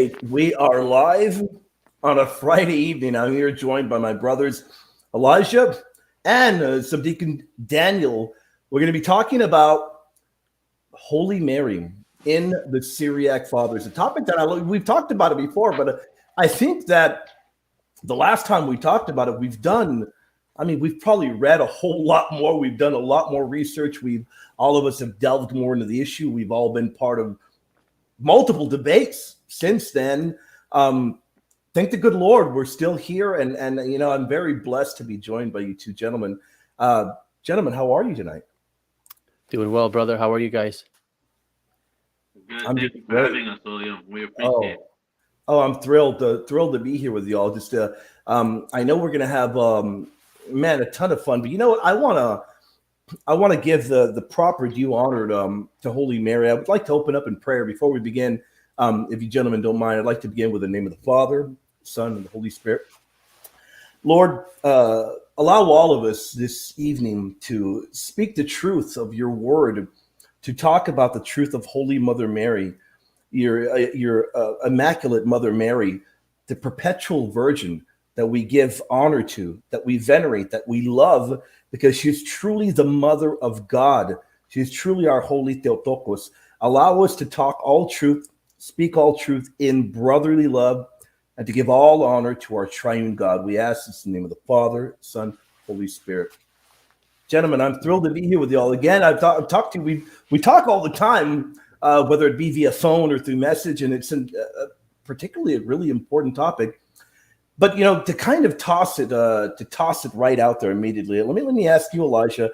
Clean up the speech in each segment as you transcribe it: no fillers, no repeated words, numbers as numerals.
right, we are live on a Friday evening. I'm here joined by my brothers Elijah and Subdeacon Daniel. We're going to be talking about Holy Mary in the Syriac Fathers, a topic that we've talked about it before, but I think that the last time we talked about it, we've probably read a whole lot more. We've done a lot more research. All of us have delved more into the issue. We've all been part of multiple debates since then. Thank the good Lord we're still here, and I'm very blessed to be joined by you two gentlemen. Gentlemen, how are you tonight? Doing well, brother. How are you guys? Good. Thank you for having us, William. We appreciate it. I'm thrilled to be here with y'all. Just I know we're gonna have a ton of fun, but you know what? I want to give the proper due honor to Holy Mary. I would like to open up in prayer before we begin. If you gentlemen don't mind, I'd like to begin with the name of the Father, Son, and the Holy Spirit. Lord, allow all of us this evening to speak the truth of your word, to talk about the truth of Holy Mother Mary, your Immaculate Mother Mary, the Perpetual Virgin that we give honor to, that we venerate, that we love, because she's truly the Mother of God. She's truly our Holy Theotokos. Allow us to talk all truth, speak all truth in brotherly love, and to give all honor to our triune God. We ask this in the name of the Father, Son, Holy Spirit. Gentlemen, I'm thrilled to be here with you all again. I've talked to you. We talk all the time, whether it be via phone or through message, and it's particularly a really important topic. But to kind of toss it right out there immediately. Let me ask you, Elijah.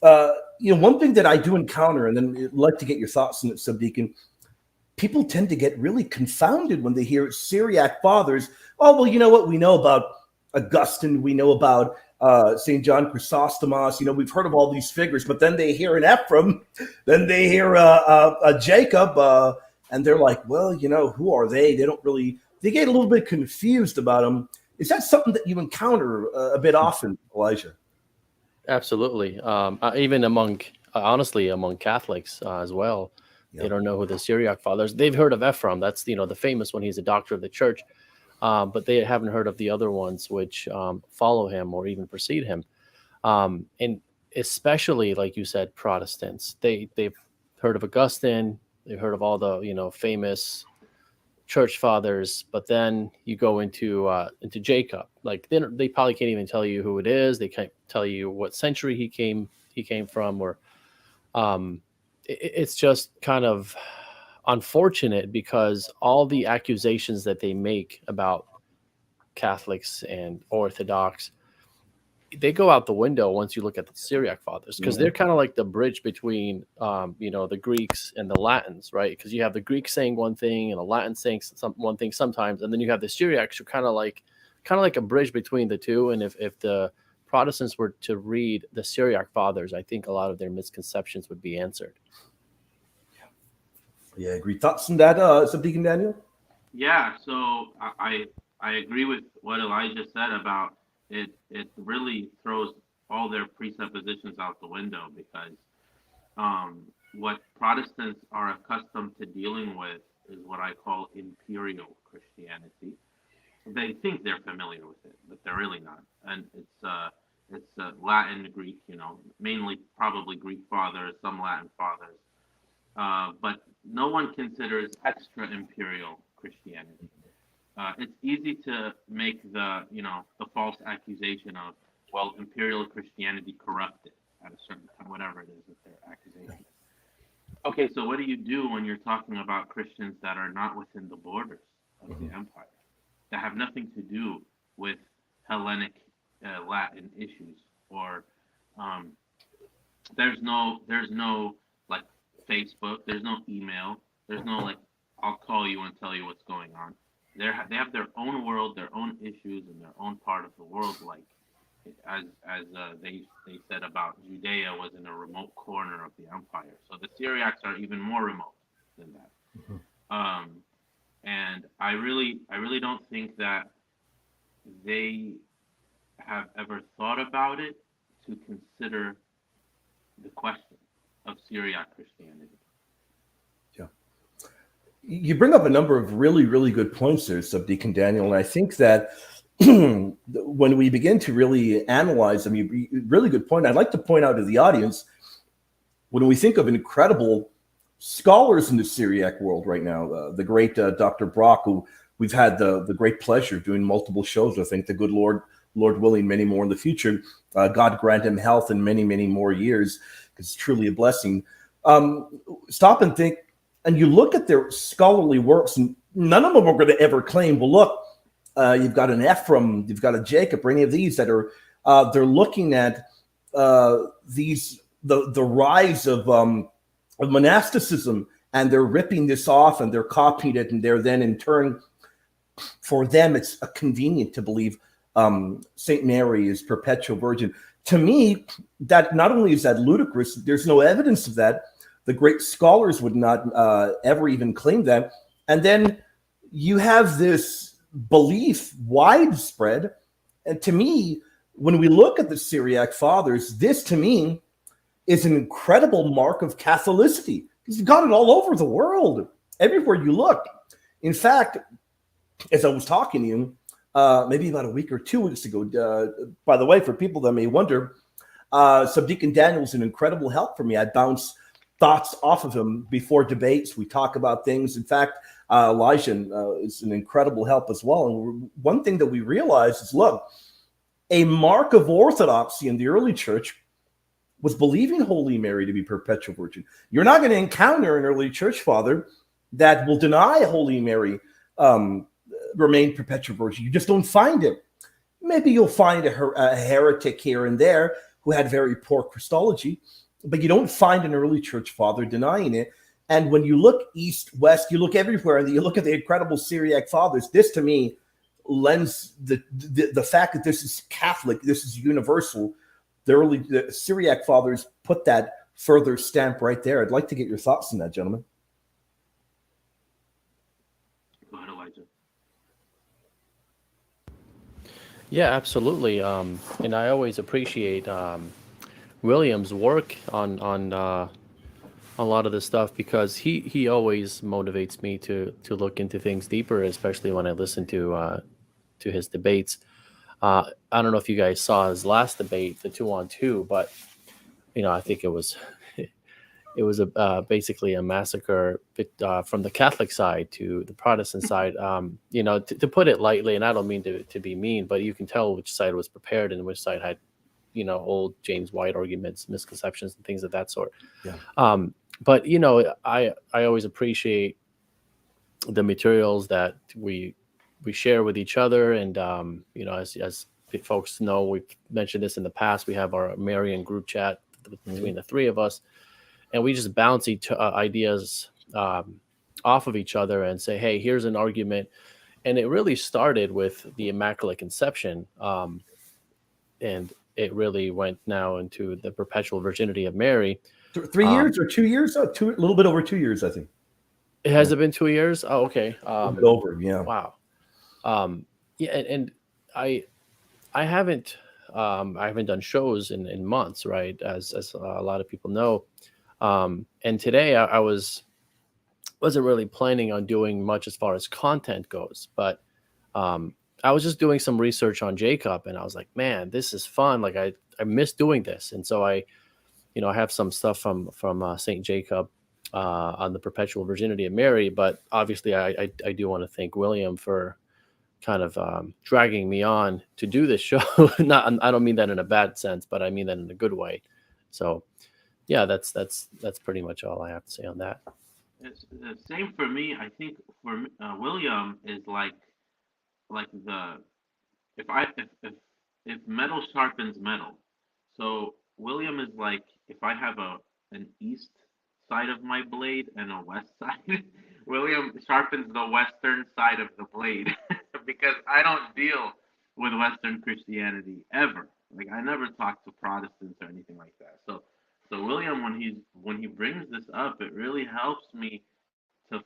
One thing that I do encounter, and then I'd like to get your thoughts on it, Subdeacon. People tend to get really confounded when they hear Syriac Fathers. Oh, well, you know what? We know about Augustine. We know about St. John Chrysostomos. We've heard of all these figures, but then they hear an Ephraim, then they hear a Jacob, and they're like, well, who are they? They get a little bit confused about them. Is that something that you encounter a bit often, Elijah? Absolutely. Even among Catholics as well. Yep. They don't know who the Syriac Fathers. They've heard of Ephraim. That's the famous one. He's a doctor of the church. But they haven't heard of the other ones which follow him or even precede him. And especially, like you said, Protestants. They've heard of Augustine. They've heard of all the famous church fathers. But then you go into Jacob. Like they probably can't even tell you who it is. They can't tell you what century he came from, or it's just kind of unfortunate because all the accusations that they make about Catholics and Orthodox, they go out the window once you look at the Syriac Fathers, because they're kind of like the bridge between, the Greeks and the Latins, right? Because you have the Greeks saying one thing and the Latins saying one thing sometimes, and then you have the Syriacs who kind of like a bridge between the two. And if the Protestants were to read the Syriac Fathers, I think a lot of their misconceptions would be answered. Yeah, I agree. Thoughts on that, Subdeacon Daniel? Yeah, so I agree with what Elijah said about it. It really throws all their presuppositions out the window, because what Protestants are accustomed to dealing with is what I call imperial Christianity. They think they're familiar with it, but they're really not. And it's Latin, Greek, mainly probably Greek fathers, some Latin fathers. But no one considers extra imperial Christianity. It's easy to make the false accusation of, well, imperial Christianity corrupted at a certain time, whatever it is that their accusation is. Okay, so what do you do when you're talking about Christians that are not within the borders of the empire, that have nothing to do with Hellenic Latin issues, or there's no like Facebook, there's no email, there's no like I'll call you and tell you what's going on. They have their own world, their own issues, and their own part of the world. Like as they said about Judea was in a remote corner of the empire. So the Syriacs are even more remote than that. And I really don't think that they have ever thought about it to consider the question of Syriac Christianity. Yeah. You bring up a number of really, really good points there, Subdeacon Daniel, and I think that when we begin to really analyze them, really good point. I'd like to point out to the audience, when we think of incredible scholars in the Syriac world right now, the great Dr. Brock, who we've had the great pleasure of doing multiple shows. I think the good Lord willing, many more in the future. God grant him health and many, many more years, because it's truly a blessing. Stop and think, and you look at their scholarly works, and none of them are going to ever claim, well, look, you've got an Ephraim, you've got a Jacob, or any of these that are, they're looking at these, the rise of monasticism, and they're ripping this off and they're copying it, and they're then in turn, for them, it's convenient to believe Saint Mary is perpetual virgin. To me, that not only is that ludicrous, there's no evidence of that. The great scholars would not ever even claim that. And then you have this belief widespread. And to me, when we look at the Syriac fathers, this to me is an incredible mark of Catholicity. You've got it all over the world, everywhere you look. In fact, as I was talking to you, maybe about a week or 2 weeks ago, by the way, for people that may wonder, Subdeacon Daniel was an incredible help for me. I bounce thoughts off of him before debates. We talk about things. In fact, Elijah is an incredible help as well. And one thing that we realize is, look, a mark of orthodoxy in the early church was believing Holy Mary to be perpetual virgin. You're not going to encounter an early church father that will deny Holy Mary remain perpetual virgin. You just don't find it. Maybe you'll find a heretic here and there who had very poor Christology, but you don't find an early church father denying it. And when you look east, west, you look everywhere, and you look at the incredible Syriac fathers, this to me lends the fact that this is Catholic, this is universal. The Syriac fathers put that further stamp right there. I'd like to get your thoughts on that, gentlemen. Go ahead, Elijah. Yeah, absolutely. And I always appreciate William's work on a lot of this stuff, because he always motivates me to look into things deeper, especially when I listen to his debates. I don't know if you guys saw his last debate, the 2-on-2, but I think it was basically a massacre from the Catholic side to the Protestant side. To put it lightly, and I don't mean to be mean, but you can tell which side was prepared and which side had old James White arguments, misconceptions, and things of that sort. Yeah. But I always appreciate the materials that we share with each other, and as folks know, we've mentioned this in the past. We have our Marian group chat between the three of us, and we just bounce ideas off of each other and say, hey, here's an argument. And it really started with the Immaculate Conception, and it really went now into the perpetual virginity of Mary. 3 years or 2 years? A little bit over 2 years, I think. Has it been 2 years? Oh, okay. A bit over, yeah. Wow. Yeah, and I haven't done shows in months, right? As a lot of people know. And today I wasn't really planning on doing much as far as content goes, but I was just doing some research on Jacob, and I was like, man, this is fun. Like I miss doing this. And so I have some stuff from Saint Jacob on the perpetual virginity of Mary, but obviously I do want to thank William for kind of dragging me on to do this show. I don't mean that in a bad sense, but I mean that in a good way. So yeah, that's pretty much all I have to say on that. It's the same for me. I think for William is like the if metal sharpens metal. So William is like, if I have an east side of my blade and a west side, William sharpens the western side of the blade because I don't deal with Western Christianity ever. Like I never talk to Protestants or anything like that. So William, when he brings this up, it really helps me to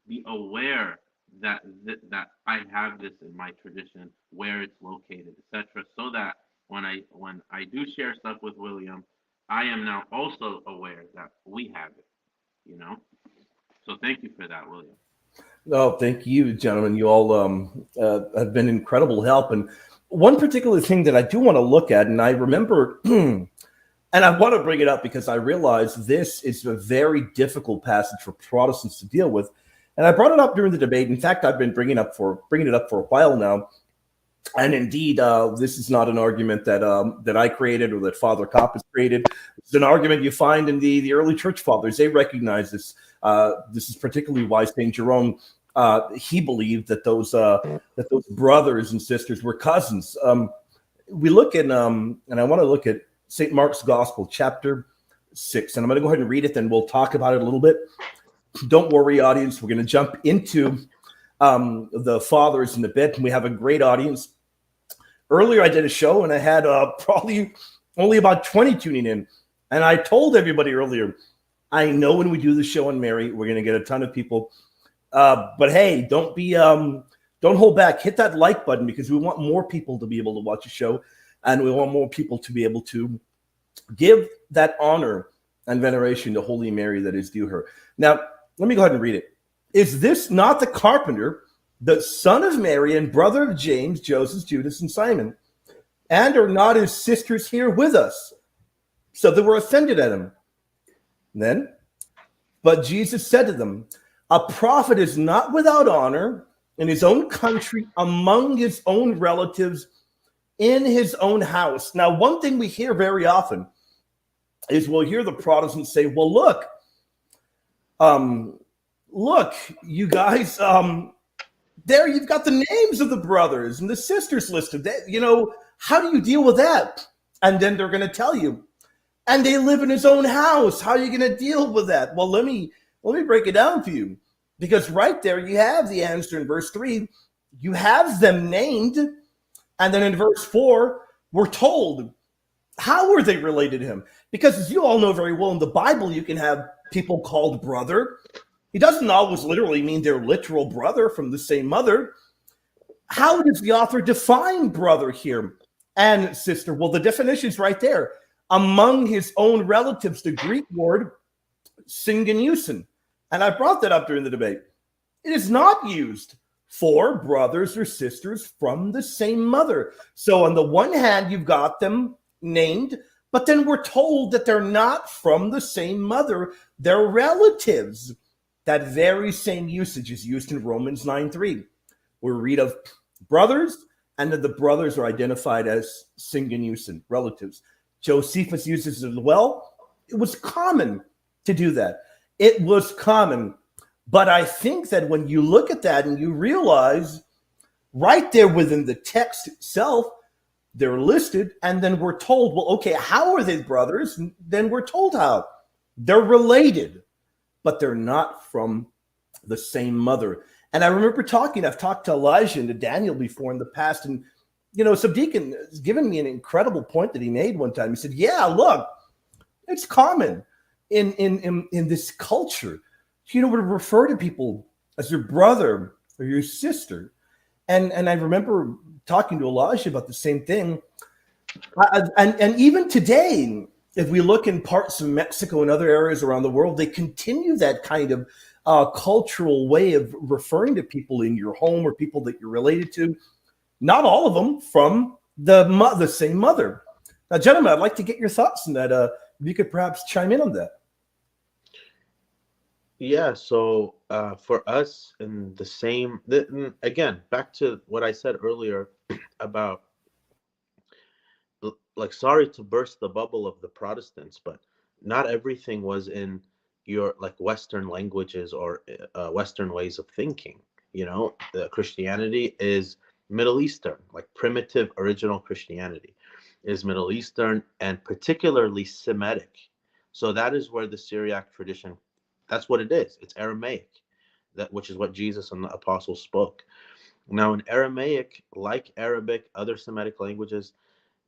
be aware that I have this in my tradition, where it's located, etc. So that when I do share stuff with William, I am now also aware that we have it. So thank you for that, William. No, thank you, gentlemen. You all have been incredible help. And one particular thing that I do want to look at, and I remember, and I want to bring it up because I realize this is a very difficult passage for Protestants to deal with. And I brought it up during the debate. In fact, I've been bringing it up for a while now. And indeed, this is not an argument that I created or that Father Kappas created. It's an argument you find in the early church fathers. They recognize this. This is particularly why St. Jerome, he believed that those brothers and sisters were cousins. We look in, and I want to look at St. Mark's Gospel, chapter 6. And I'm going to go ahead and read it, then we'll talk about it a little bit. Don't worry, audience. We're going to jump into the fathers in a bit, and we have a great audience. Earlier, I did a show, and I had probably only about 20 tuning in. And I told everybody earlier, I know when we do the show on Mary, we're going to get a ton of people. But hey, don't hold back. Hit that like button because we want more people to be able to watch the show, and we want more people to be able to give that honor and veneration to Holy Mary that is due her. Now, let me go ahead and read it. Is this not the carpenter, the son of Mary and brother of James, Joseph, Judas, and Simon? And are not his sisters here with us? So they were offended at him. Then, but Jesus said to them, a prophet is not without honor in his own country, among his own relatives, in his own house. Now, one thing we hear very often is we'll hear the Protestants say, well, look, you guys, there you've got the names of the brothers and the sisters listed. How do you deal with that? And then they're going to tell you, and they live in his own house. How are you going to deal with that? Well, let me break it down for you, because right there you have the answer in verse 3. You have them named, and then in verse 4, we're told how are they related to him? Because as you all know very well, in the Bible, you can have people called brother. He doesn't always literally mean their literal brother from the same mother. How does the author define brother here and sister? Well, the definition is right there. Among his own relatives, the Greek word syngeneusin. And I brought that up during the debate. It is not used for brothers or sisters from the same mother. So on the one hand, you've got them named, but then we're told that they're not from the same mother. They're relatives. That very same usage is used in Romans 9:3. We read of brothers, and then the brothers are identified as syngeneusin, relatives. Josephus uses it as well. It was common to do that. It was common. But I think that when you look at that and you realize right there within the text itself, they're listed, and then we're told, well, okay, how are they brothers? And then we're told how. They're related, but they're not from the same mother. And I remember I've talked to Elijah and to Daniel before in the past, and Subdeacon has given me an incredible point that he made one time. He said, yeah, look, it's common in this culture, to refer to people as your brother or your sister. And I remember talking to Elijah about the same thing. And even today, if we look in parts of Mexico and other areas around the world, they continue that kind of cultural way of referring to people in your home or people that you're related to. Not all of them from the same mother. Now, gentlemen, I'd like to get your thoughts on that. If you could perhaps chime in on that. Yeah, so for us in the same, again, back to what I said earlier about, like, sorry to burst the bubble of the Protestants, but not everything was in your Western languages or Western ways of thinking. The Christianity is Middle Eastern, like primitive original Christianity is Middle Eastern and particularly Semitic. So that is where the Syriac tradition, that's what it is. It's Aramaic, which is what Jesus and the apostles spoke. Now in Aramaic, like Arabic, other Semitic languages,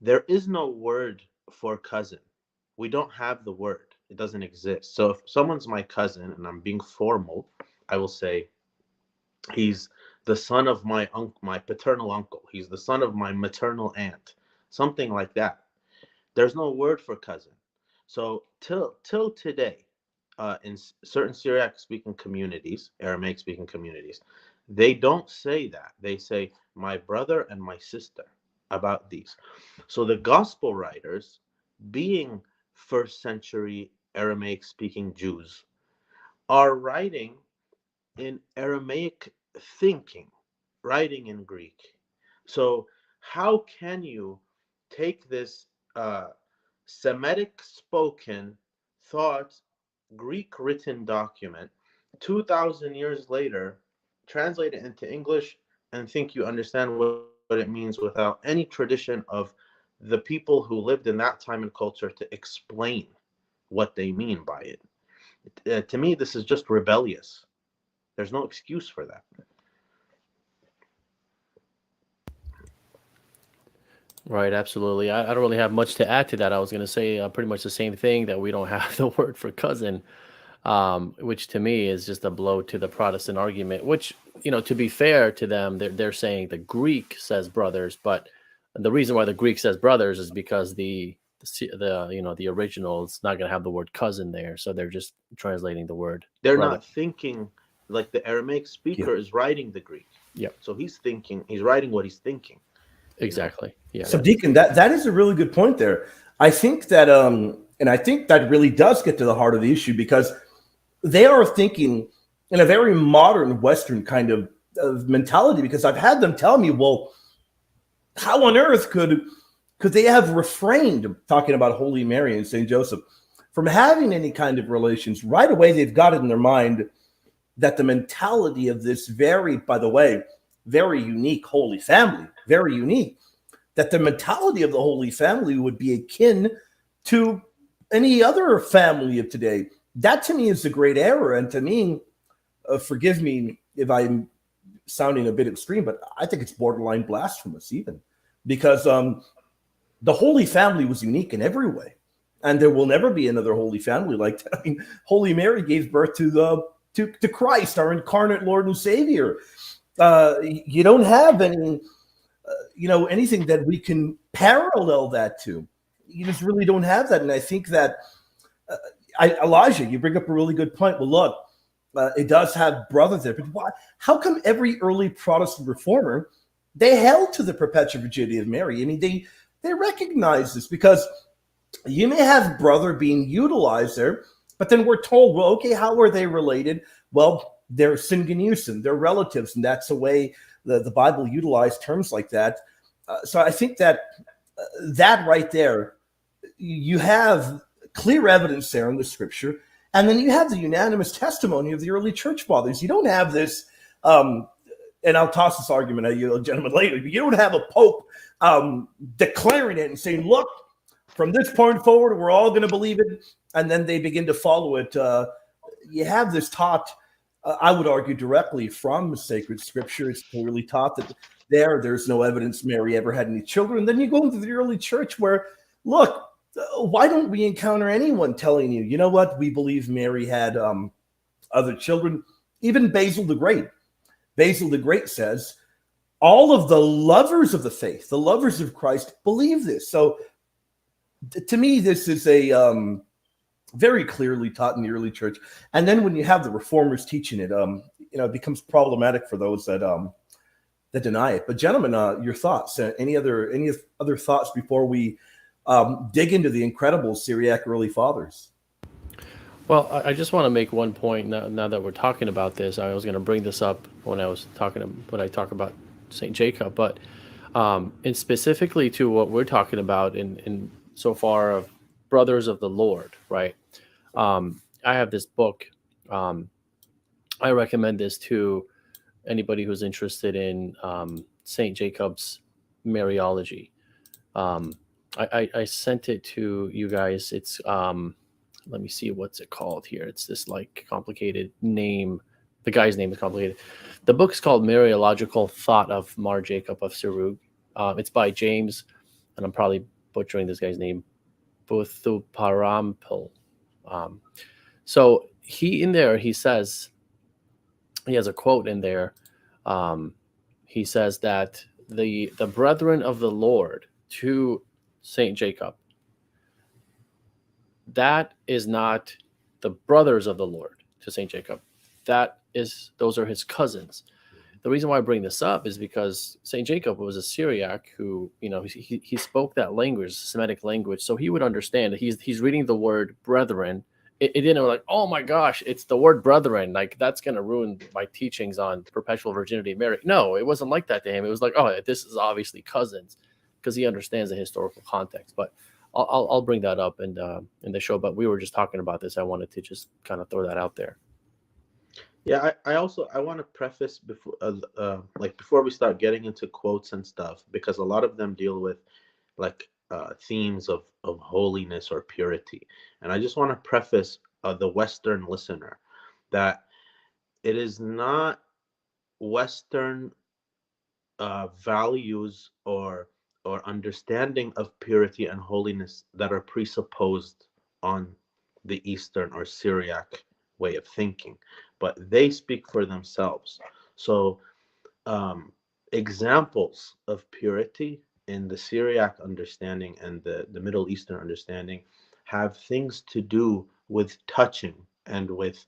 there is no word for cousin. We don't have the word. It doesn't exist. So if someone's my cousin and I'm being formal, I will say he's the son of my paternal uncle. He's the son of my maternal aunt, something like that. There's no word for cousin. So till today, in certain Syriac-speaking communities, Aramaic-speaking communities, they don't say that. They say, my brother and my sister, about these. So the gospel writers, being first century Aramaic-speaking Jews, are writing in Aramaic thinking, writing in Greek. So how can you take this Semitic spoken thought, Greek written document 2,000 years later, translate it into English, and think you understand what it means without any tradition of the people who lived in that time and culture to explain what they mean by it? To me, this is just rebellious. There's no excuse for that. Right, absolutely. I don't really have much to add to that. I was going to say pretty much the same thing, that we don't have the word for cousin, which to me is just a blow to the Protestant argument. Which, to be fair to them, they're saying the Greek says brothers, but the reason why the Greek says brothers is because the original is not going to have the word cousin there, so they're just translating the word. They're brother. not thinking like the Aramaic speaker is writing the Greek. Yeah. So he's writing what he's thinking. Exactly. Yeah. So Deacon, that is a really good point there. I think that and I think that really does get to the heart of the issue, because they are thinking in a very modern Western kind of mentality, because I've had them tell me, well, how on earth could they have refrained, talking about Holy Mary and St. Joseph, from having any kind of relations? Right away, they've got it in their mind that the mentality of this very, by the way, very unique Holy Family, very unique, that the mentality of the Holy Family would be akin to any other family of today. That to me is a great error. And to me, forgive me if I'm sounding a bit extreme, but I think it's borderline blasphemous even, because the Holy Family was unique in every way. And there will never be another Holy Family like that. I mean, Holy Mary gave birth to Christ, our incarnate Lord and Savior. You don't have any, anything that we can parallel that to. You just really don't have that. And I think that, Elijah, you bring up a really good point. Well, look, it does have brothers there, but why? How come every early Protestant reformer, they held to the perpetual virginity of Mary? I mean, they recognize this, because you may have brother being utilized there, but then we're told, well, okay, how are they related? Well, they're syngenusin, they're relatives, and that's the way the Bible utilized terms like that. So I think that that right there, you have clear evidence there in the Scripture, and then you have the unanimous testimony of the early church fathers. You don't have this, and I'll toss this argument at you, gentlemen, later, but you don't have a pope declaring it and saying, look, from this point forward, we're all going to believe it, and then they begin to follow it. You have this taught, I would argue, directly from sacred Scripture. It's clearly taught that there's no evidence Mary ever had any children. And then you go into the early church where, look, why don't we encounter anyone telling you, you know what, we believe Mary had other children? Even Basil the Great. Basil the Great says, all of the lovers of the faith, the lovers of Christ, believe this. So to me, this is a very clearly taught in the early church. And then when you have the reformers teaching it, it becomes problematic for those that deny it. But gentlemen, your thoughts? Any other thoughts before we dig into the incredible Syriac early fathers? Well, I just want to make one point now that we're talking about this. I was going to bring this up when I talk about St. Jacob, but and specifically to what we're talking about in so far of brothers of the Lord, right? I have this book. I recommend this to anybody who's interested in St. Jacob's Mariology. I sent it to you guys. It's let me see, what's it called here. It's this like complicated name. The guy's name is complicated. The book is called Mariological Thought of Mar Jacob of Syriac. It's by James, and I'm probably butchering this guy's name, Buthuparampil. So he says, he has a quote in there. He says that the brethren of the Lord to Saint Jacob, that is not the brothers of the Lord to Saint Jacob. Those are his cousins. The reason why I bring this up is because Saint Jacob was a Syriac who, he spoke that language, Semitic language, so he would understand that he's reading the word brethren. It didn't like, oh my gosh, it's the word brethren, like that's going to ruin my teachings on perpetual virginity of Mary. No, it wasn't like that to him. It was like, oh, this is obviously cousins, because he understands the historical context. But I'll bring that up in the show. But we were just talking about this. I wanted to just kind of throw that out there. Yeah, I also want to preface before we start getting into quotes and stuff, because a lot of them deal with themes of holiness or purity, and I just want to preface the Western listener that it is not Western values or understanding of purity and holiness that are presupposed on the Eastern or Syriac way of thinking, but they speak for themselves. So examples of purity in the Syriac understanding and the Middle Eastern understanding have things to do with touching and with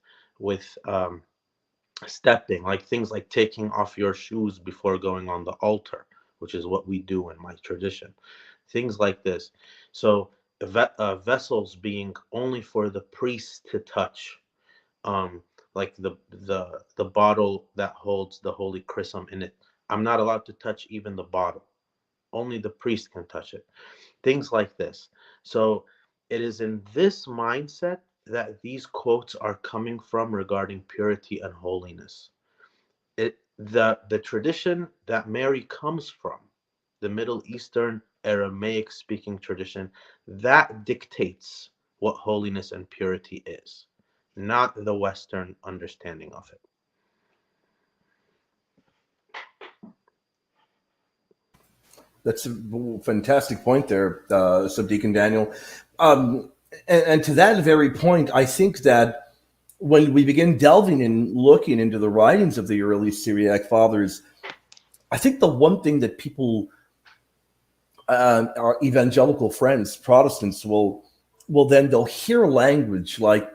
stepping, like things like taking off your shoes before going on the altar, which is what we do in my tradition. Things like this. So vessels being only for the priest to touch, like the bottle that holds the holy chrism in it. I'm not allowed to touch even the bottle. Only the priest can touch it. Things like this. So it is in this mindset that these quotes are coming from regarding purity and holiness. The tradition that Mary comes from, the Middle Eastern Aramaic speaking tradition, that dictates what holiness and purity is, not the Western understanding of it. That's a fantastic point there, Subdeacon Daniel. And to that very point, I think that when we begin delving and looking into the writings of the early Syriac fathers, I think the one thing that people, our evangelical friends, Protestants, they'll hear language like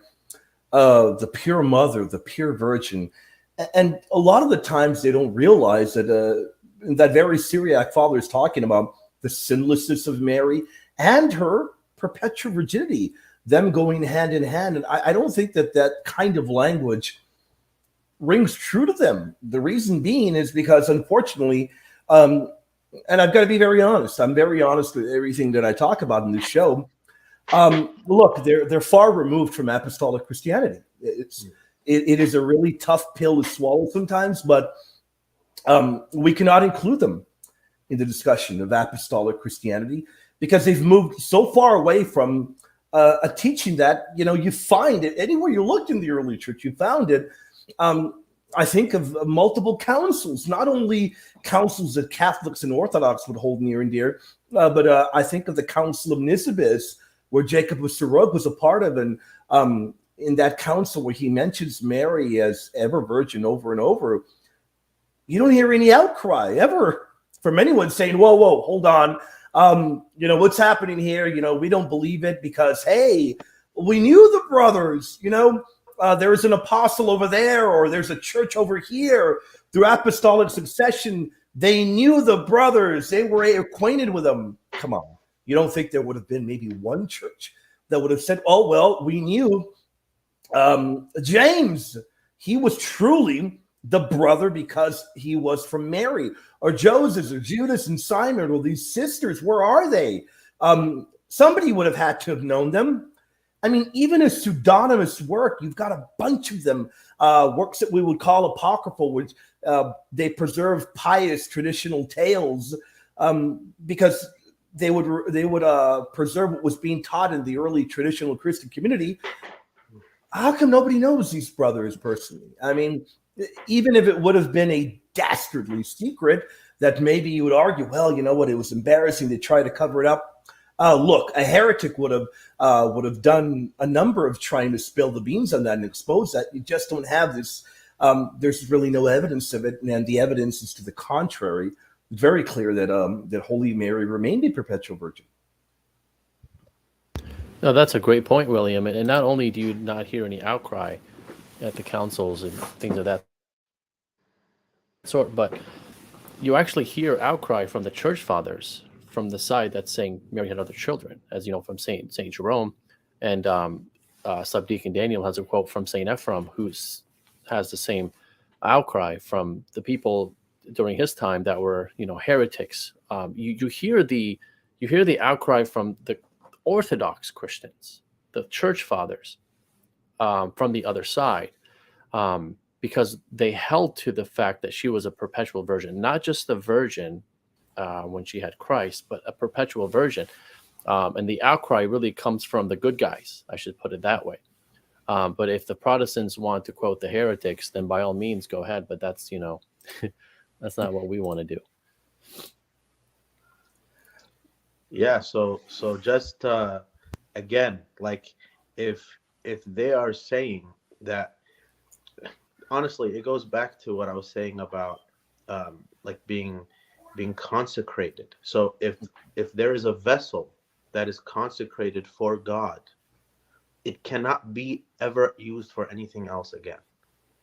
the pure mother, the pure virgin. And a lot of the times they don't realize that that very Syriac father is talking about the sinlessness of Mary and her perpetual virginity, them going hand in hand. And I don't think that kind of language rings true to them. The reason being is because, unfortunately, and I've got to be very honest, I'm very honest with everything that I talk about in this show. Look, they're far removed from apostolic Christianity. It is a really tough pill to swallow sometimes, but we cannot include them in the discussion of apostolic Christianity because they've moved so far away from a teaching that, you find it anywhere you looked in the early church, you found it. I think of multiple councils, not only councils that Catholics and Orthodox would hold near and dear, but I think of the Council of Nisibis, where Jacob of Syriac was a part of, and in that council where he mentions Mary as ever virgin over and over, you don't hear any outcry ever from anyone saying, whoa, hold on. What's happening here? We don't believe it because, hey, we knew the brothers, there's an apostle over there, or there's a church over here. Through apostolic succession, they knew the brothers. They were acquainted with them. Come on. You don't think there would have been maybe one church that would have said, oh, well, we knew James. He was truly the brother because he was from Mary, or Joseph, or Judas and Simon, or these sisters. Where are they? Somebody would have had to have known them. I mean, even a pseudonymous work, you've got a bunch of them, works that we would call apocryphal, which they preserve pious traditional tales because they would preserve what was being taught in the early traditional Christian community. How come nobody knows these brothers personally? I mean, even if it would have been a dastardly secret that maybe you would argue, well, you know what, it was embarrassing to try to cover it up. Look, a heretic would have done a number of trying to spill the beans on that and expose that. You just don't have this. There's really no evidence of it, and the evidence is to the contrary. It's very clear that Holy Mary remained a perpetual virgin. No, that's a great point, William. And not only do you not hear any outcry at the councils and things of that sort, but you actually hear outcry from the church fathers from the side that's saying Mary had other children, as you know, from Saint Jerome, and Subdeacon Daniel has a quote from Saint Ephraim, has the same outcry from the people during his time that were, heretics. You hear the outcry from the Orthodox Christians, the church fathers, from the other side. Because they held to the fact that she was a perpetual virgin, not just a virgin when she had Christ, but a perpetual virgin. And the outcry really comes from the good guys, I should put it that way. But if the Protestants want to quote the heretics, then by all means, go ahead. But that's, that's not what we want to do. Yeah. So just again, like if they are saying that, honestly, it goes back to what I was saying about like being consecrated. So if there is a vessel that is consecrated for God, it cannot be ever used for anything else again.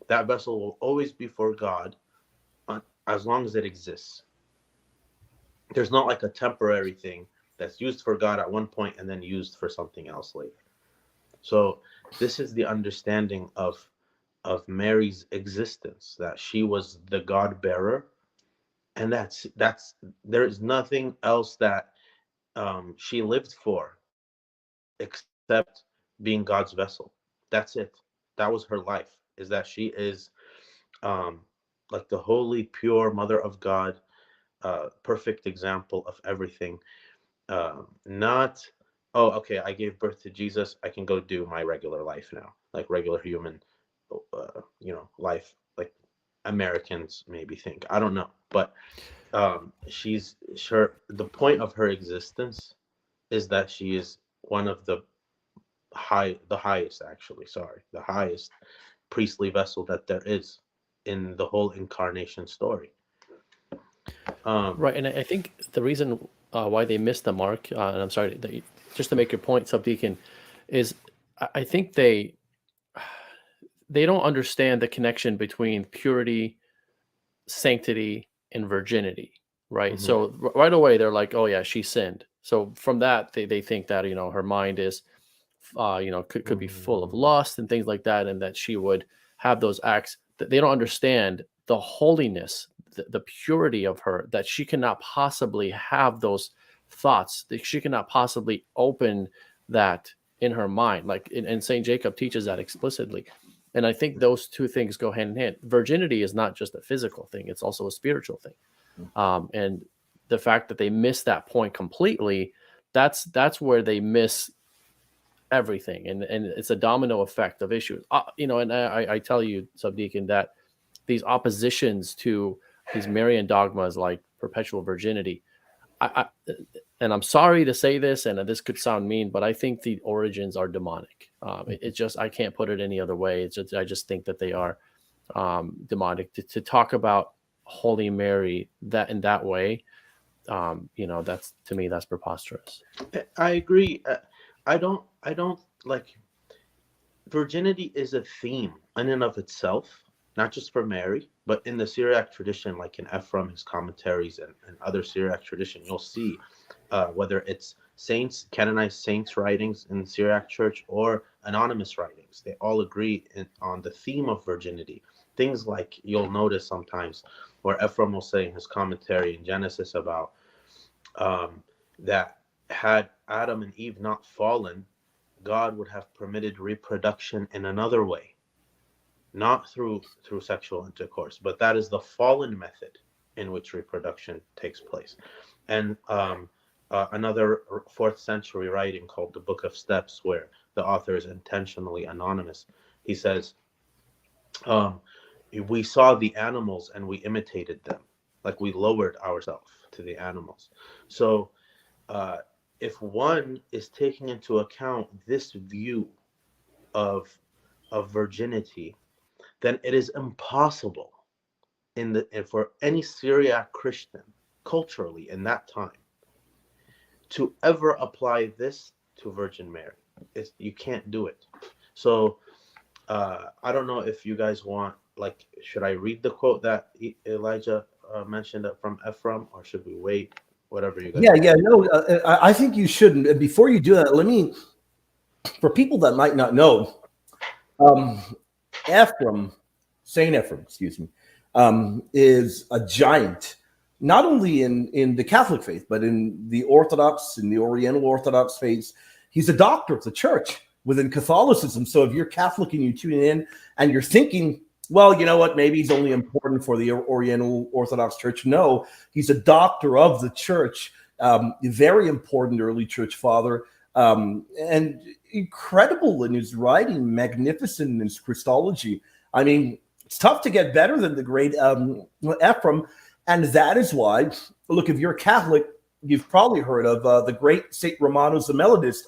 That vessel will always be for God as long as it exists. There's not like a temporary thing that's used for God at one point and then used for something else later. So this is the understanding of Mary's existence, that she was the God bearer, and that's there is nothing else that she lived for except being God's vessel. That's it. That was her life, is that she is like the holy, pure mother of God, perfect example of everything. Not, oh, okay, I gave birth to Jesus, I can go do my regular life now, like regular human, life, like Americans maybe think. I don't know, but she's sure the point of her existence is that she is one of the highest, actually, sorry, the highest priestly vessel that there is in the whole incarnation story. Right, and I think the reason why they missed the mark, and I'm sorry, just to make your point, Subdeacon, is I think they don't understand the connection between purity, sanctity, and virginity, right? Mhm. So right away they're like, oh yeah, she sinned. So from that they think that her mind is, could be full of lust and things like that, and that she would have those acts. That they don't understand the holiness, the purity of her, that she cannot possibly have those thoughts, that she cannot possibly open that in her mind. Like, and Saint Jacob teaches that explicitly. And I think those two things go hand in hand. Virginity is not just a physical thing; it's also a spiritual thing. And the fact that they miss that point completely, that's where they miss everything, and it's a domino effect of issues. And I tell you, Subdeacon, that these oppositions to these Marian dogmas like perpetual virginity, and I'm sorry to say this, and this could sound mean, but I think the origins are demonic. It just, I can't put it any other way. It's just, I just think that they are demonic. To talk about Holy Mary that in that way, that's, to me, that's preposterous. I agree. I don't like, virginity is a theme in and of itself, not just for Mary, but in the Syriac tradition, like in Ephraim, his commentaries, and other Syriac tradition, you'll see whether it's canonized saints writings in the Syriac church or anonymous writings, they all agree on the theme of virginity. Things like, you'll notice sometimes where Ephraim will say in his commentary in Genesis about that had Adam and Eve not fallen, God would have permitted reproduction in another way, not through sexual intercourse, but that is the fallen method in which reproduction takes place. And another 4th century writing called the Book of Steps, where the author is intentionally anonymous, he says, we saw the animals and we imitated them, like we lowered ourselves to the animals. So if one is taking into account this view of virginity, then it is impossible for any Syriac Christian culturally in that time to ever apply this to Virgin Mary. you can't do it. So I don't know if you guys want, like, should I read the quote that Elijah mentioned from Ephraim, or should we wait? Whatever you guys want. Yeah. No, I think you shouldn't. And before you do that, let me, for people that might not know, Ephraim, Saint Ephraim, excuse me, is a giant, not only in the Catholic faith, but in the Orthodox, in the Oriental Orthodox faiths. He's a doctor of the church within Catholicism. So if you're Catholic and you tune in and you're thinking, well, you know what, maybe he's only important for the Oriental Orthodox Church. No, he's a doctor of the church, very important early church father, and incredible in his writing, magnificent in his Christology. I mean, it's tough to get better than the great Ephraim. And that is why, look, if you're a Catholic, you've probably heard of the great St. Romanos the Melodist.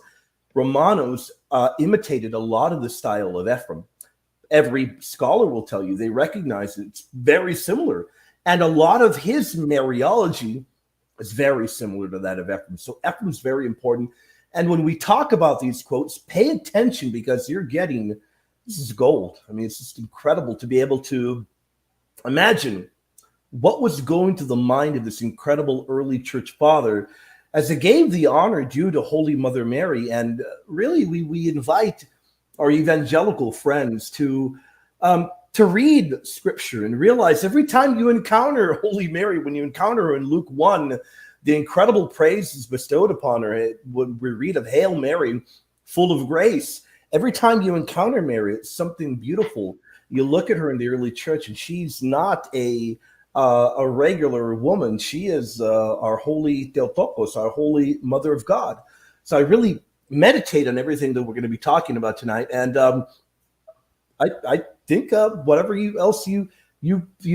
Romanos imitated a lot of the style of Ephraim. Every scholar will tell you they recognize it. It's very similar. And a lot of his Mariology is very similar to that of Ephraim. So Ephraim's very important. And when we talk about these quotes, pay attention, because you're getting, this is gold. I mean, it's just incredible to be able to imagine what was going to the mind of this incredible early church father as it gave the honor due to Holy Mother Mary. And really, we invite our evangelical friends to read scripture and realize every time you encounter Holy Mary, when you encounter her in Luke 1, the incredible praise is bestowed upon her. When we read of Hail Mary, full of grace, every time you encounter Mary, it's something beautiful. You look at her in the early church, and she's not a regular woman. She is our holy Theotokos, our holy Mother of God. So I really meditate on everything that we're going to be talking about tonight, and I think whatever else you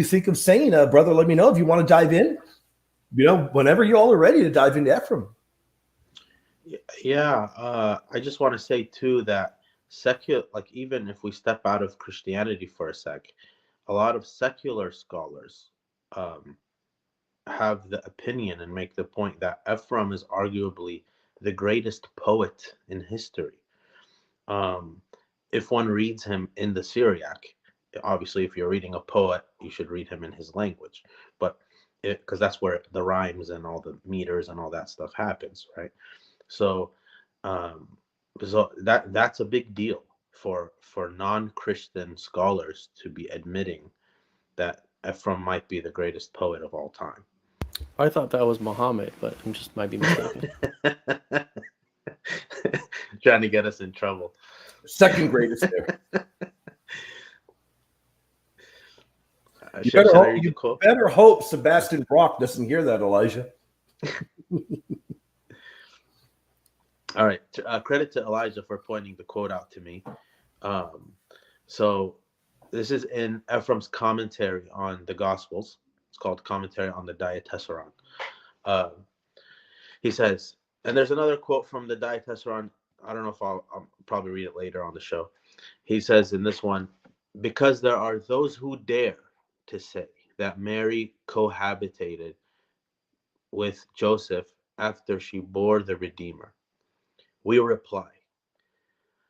think of saying, brother, let me know if you want to dive in. Whenever you all are ready to dive into Ephraim. Yeah, I just want to say too that like, even if we step out of Christianity for a sec, a lot of secular scholars have the opinion and make the point that Ephraim is arguably the greatest poet in history. If one reads him in the Syriac, obviously, if you're reading a poet, you should read him in his language, but because that's where the rhymes and all the meters and all that stuff happens, right? So, so that's a big deal for non-Christian scholars to be admitting that Ephraim might be the greatest poet of all time. I thought that was Muhammad, but I just might be mistaken. Trying to get us in trouble. Second greatest there. You better hope Sebastian Brock doesn't hear that, Elijah. All right. Credit to Elijah for pointing the quote out to me. So this is in Ephraim's commentary on the Gospels. It's called Commentary on the Diatessaron. He says, and there's another quote from the Diatessaron. I don't know if I'll probably read it later on the show. He says in this one, because there are those who dare to say that Mary cohabitated with Joseph after she bore the Redeemer, we reply,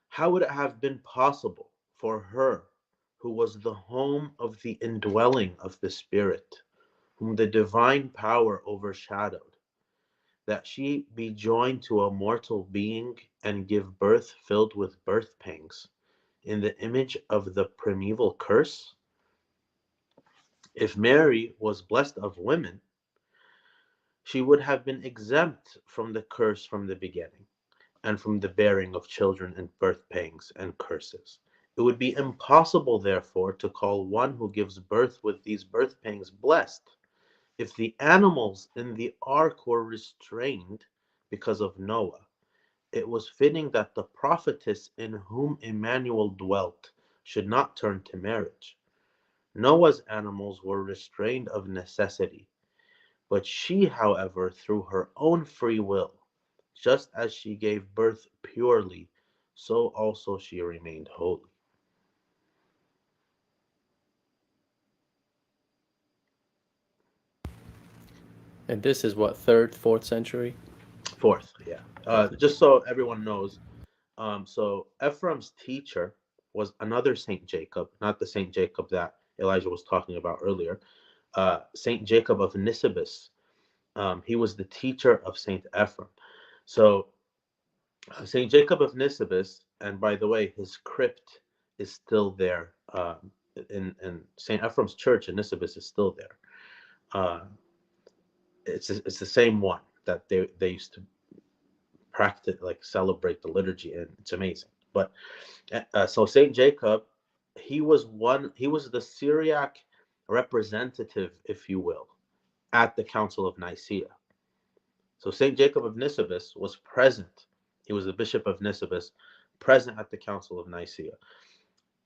how would it have been possible for her, who was the home of the indwelling of the Spirit, whom the divine power overshadowed, that she be joined to a mortal being and give birth filled with birth pangs in the image of the primeval curse? If Mary was blessed of women, she would have been exempt from the curse from the beginning, and from the bearing of children and birth pangs and curses. It would be impossible, therefore, to call one who gives birth with these birth pangs blessed. If the animals in the ark were restrained because of Noah, it was fitting that the prophetess in whom Emmanuel dwelt should not turn to marriage. Noah's animals were restrained of necessity, but she, however, through her own free will, just as she gave birth purely, so also she remained holy. And this is what, 3rd, 4th century? 4th, yeah. Just so everyone knows, So Ephraim's teacher was another Saint Jacob, not the Saint Jacob that Elijah was talking about earlier. Saint Jacob of Nisibis. He was the teacher of Saint Ephraim. So Saint Jacob of Nisibis, and by the way, his crypt is still there. In Saint Ephraim's church in Nisibis is still there. It's the same one that they used to practice, like celebrate the liturgy, and it's amazing. But so Saint Jacob, he was the Syriac representative, if you will, at the Council of Nicaea. So Saint Jacob of Nisibis was present. He was the bishop of Nisibis, present at the Council of Nicaea.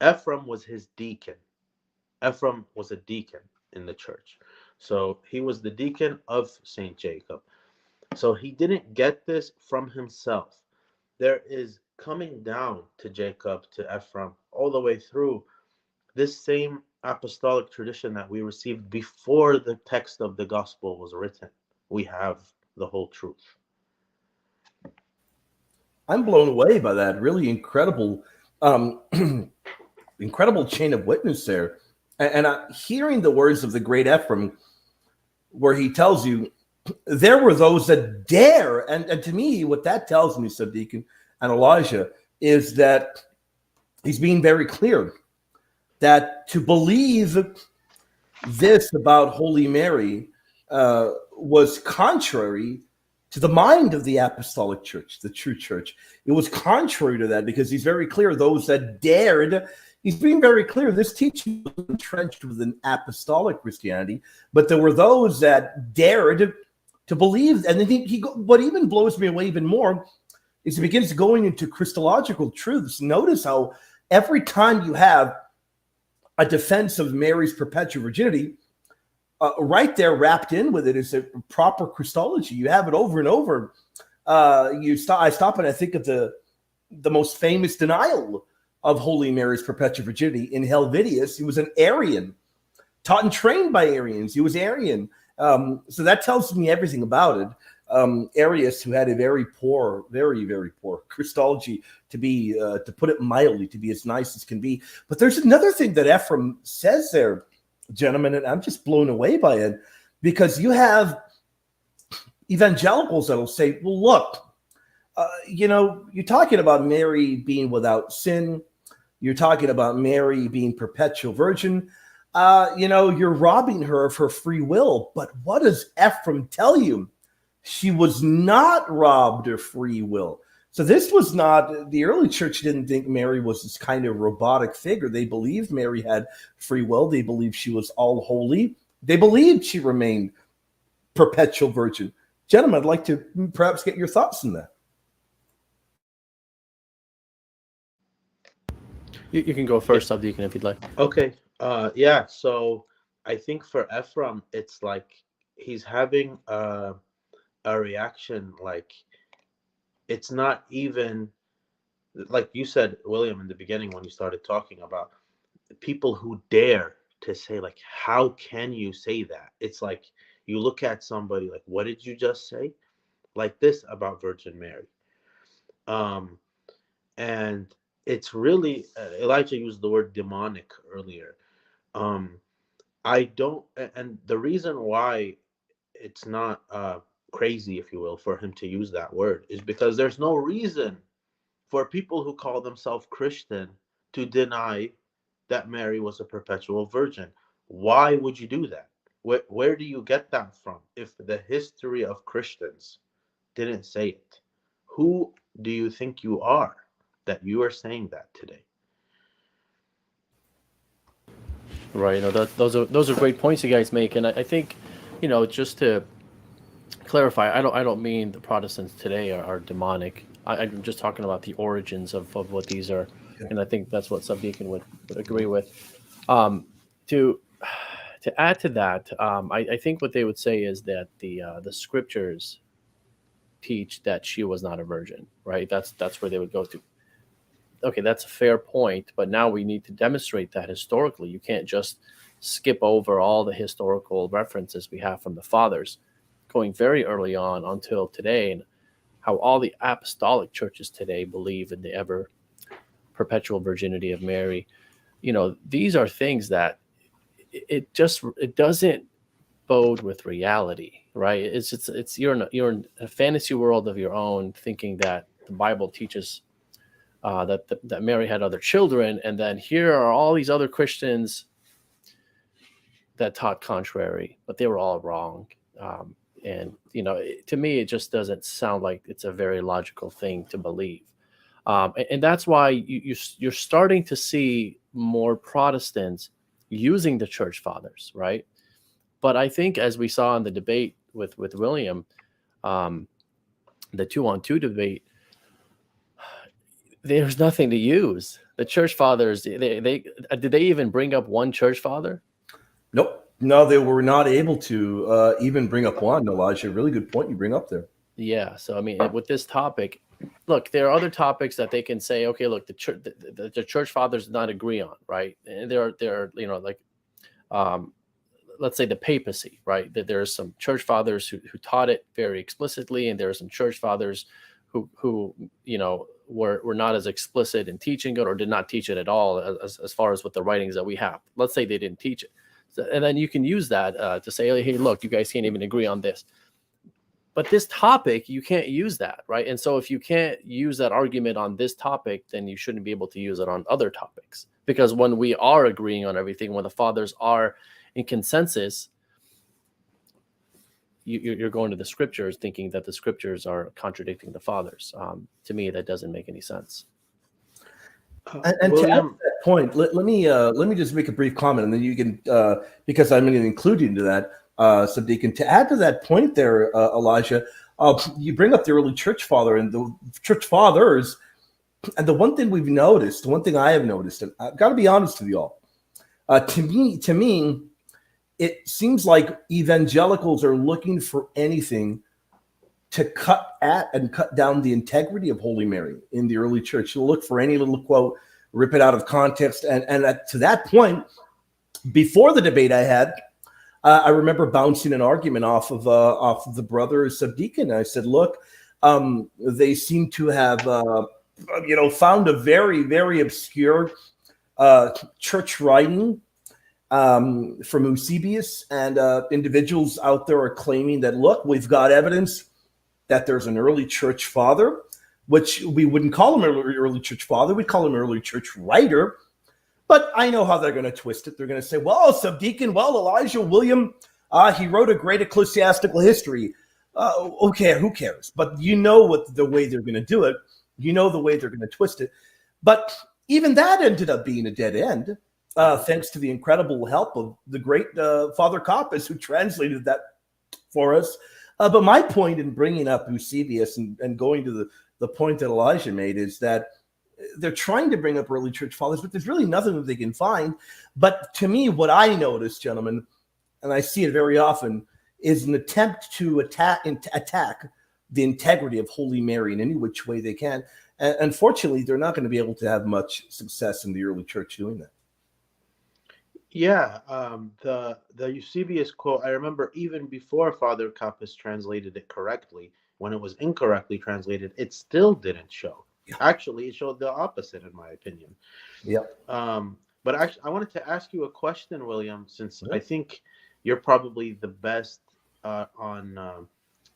Ephraim was his deacon. Ephraim was a deacon in the church. So he was the deacon of Saint Jacob. So he didn't get this from himself. There is coming down to Jacob, to Ephraim, all the way through this same apostolic tradition that we received before the text of the gospel was written. We have the whole truth. I'm blown away by that. Really incredible, incredible chain of witness there. And hearing the words of the great Ephraim, where he tells you, there were those that dare, and to me, what that tells me, Subdeacon and Elijah, is that he's being very clear that to believe this about Holy Mary was contrary to the mind of the apostolic church, the true church. It was contrary to that, because he's very clear, those that dared, he's being very clear, this teaching was entrenched within apostolic Christianity, but there were those that dared to believe. And then what even blows me away even more is he begins going into Christological truths. Notice how every time you have a defense of Mary's perpetual virginity, right there wrapped in with it is a proper Christology. You have it over and over. I stop and I think of the most famous denial of Holy Mary's perpetual virginity in Helvidius. He was an Arian, taught and trained by Arians. He was Arian. So that tells me everything about it. Arius, who had a very poor, very, very poor Christology, to put it mildly, to be as nice as can be. But there's another thing that Ephraim says there, gentlemen, and I'm just blown away by it, because you have evangelicals that'll say, well, look, you're talking about Mary being without sin. You're talking about Mary being perpetual virgin. You're robbing her of her free will. But what does Ephraim tell you? She was not robbed of free will. So this was not, the early church didn't think Mary was this kind of robotic figure. They believed Mary had free will. They believed she was all holy. They believed she remained perpetual virgin. Gentlemen, I'd like to perhaps get your thoughts on that. You can go first, Subdeacon, if you'd like. Okay. Yeah. So I think for Ephraim, it's like he's having a reaction, like it's not even, like you said, William, in the beginning when you started talking about people who dare to say, like, how can you say that? It's like you look at somebody like, what did you just say? Like this about Virgin Mary. And it's really, Elijah used the word demonic earlier. I don't, and the reason why it's not crazy, if you will, for him to use that word is because there's no reason for people who call themselves Christian to deny that Mary was a perpetual virgin. Why would you do that? Where do you get that from if the history of Christians didn't say it? Who do you think you are that you are saying that today? Right. Those are great points you guys make, and I think, just to clarify, I don't mean the Protestants today are demonic. I'm just talking about the origins of what these are, and I think that's what Subdeacon would agree with. To add to that, I think what they would say is that the scriptures teach that she was not a virgin, right? That's where they would go to. Okay, that's a fair point, but now we need to demonstrate that historically. You can't just skip over all the historical references we have from the fathers, going very early on until today. And how all the apostolic churches today believe in the ever perpetual virginity of Mary. These are things that it doesn't bode with reality, right? It's you're in a fantasy world of your own, thinking that the Bible teaches that Mary had other children, and then here are all these other Christians that taught contrary, but they were all wrong. And to me, it just doesn't sound like it's a very logical thing to believe. And that's why you're starting to see more Protestants using the church fathers, right? But I think, as we saw in the debate with William, the 2-on-2 debate, there's nothing to use. The church fathers, they did they even bring up one church father? Nope. No, they were not able to even bring up one, Elijah. Really good point you bring up there. Yeah. So, I mean, with this topic, look, there are other topics that they can say, okay, look, the church fathers did not agree on, right? And there are like, let's say the papacy, right? That there are some church fathers who taught it very explicitly, and there are some church fathers who were not as explicit in teaching it, or did not teach it at all as far as with the writings that we have. Let's say they didn't teach it. So, and then you can use that to say, hey, look, you guys can't even agree on this. But this topic, you can't use that, right? And so if you can't use that argument on this topic, then you shouldn't be able to use it on other topics. Because when we are agreeing on everything, when the fathers are in consensus, you're going to the scriptures thinking that the scriptures are contradicting the fathers. To me, that doesn't make any sense. And to add to that point, let me just make a brief comment, and then you can, because I'm going to include you into that, Subdeacon. To add to that point there, Elijah, you bring up the early church father and the church fathers, and the one thing I have noticed, and I've got to be honest with you all, to me, it seems like evangelicals are looking for anything to cut at and cut down the integrity of Holy Mary in the early church. You'll look for any little quote, rip it out of context. And to that point, before the debate I had, I remember bouncing an argument off of the brother Subdeacon. I said, look, they seem to have found a very, very obscure church writing from Eusebius, and individuals out there are claiming that, look, we've got evidence that there's an early church father, which we wouldn't call him an early church father. We'd call him an early church writer. But I know how they're going to twist it. They're going to say, well, Subdeacon, Elijah William, he wrote a great ecclesiastical history. Okay, who cares? But you know what the way they're going to do it. You know the way they're going to twist it. But even that ended up being a dead end, thanks to the incredible help of the great Father Coppus, who translated that for us. But my point in bringing up Eusebius and going to the point that Elijah made is that they're trying to bring up early church fathers, but there's really nothing that they can find. But to me, what I notice, gentlemen, and I see it very often, is an attempt to attack the integrity of Holy Mary in any which way they can. And unfortunately, they're not going to be able to have much success in the early church doing that. Yeah, the Eusebius quote, I remember even before Father Coppus translated it correctly, when it was incorrectly translated, it still didn't show. Yeah. Actually, it showed the opposite, in my opinion. Yep. But actually, I wanted to ask you a question, William, since I think you're probably the best on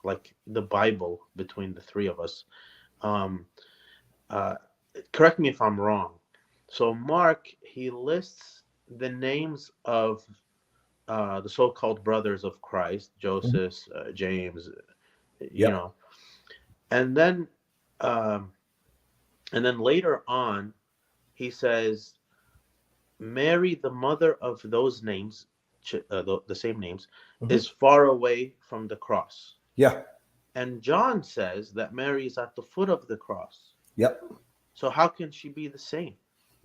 like the Bible between the three of us. Correct me if I'm wrong. So Mark, he lists the names of the so-called brothers of Christ, Joseph, James, you know, and then later on, he says, Mary, the mother of those names, the same names, is far away from the cross. Yeah. And John says that Mary is at the foot of the cross. Yep. So how can she be the same?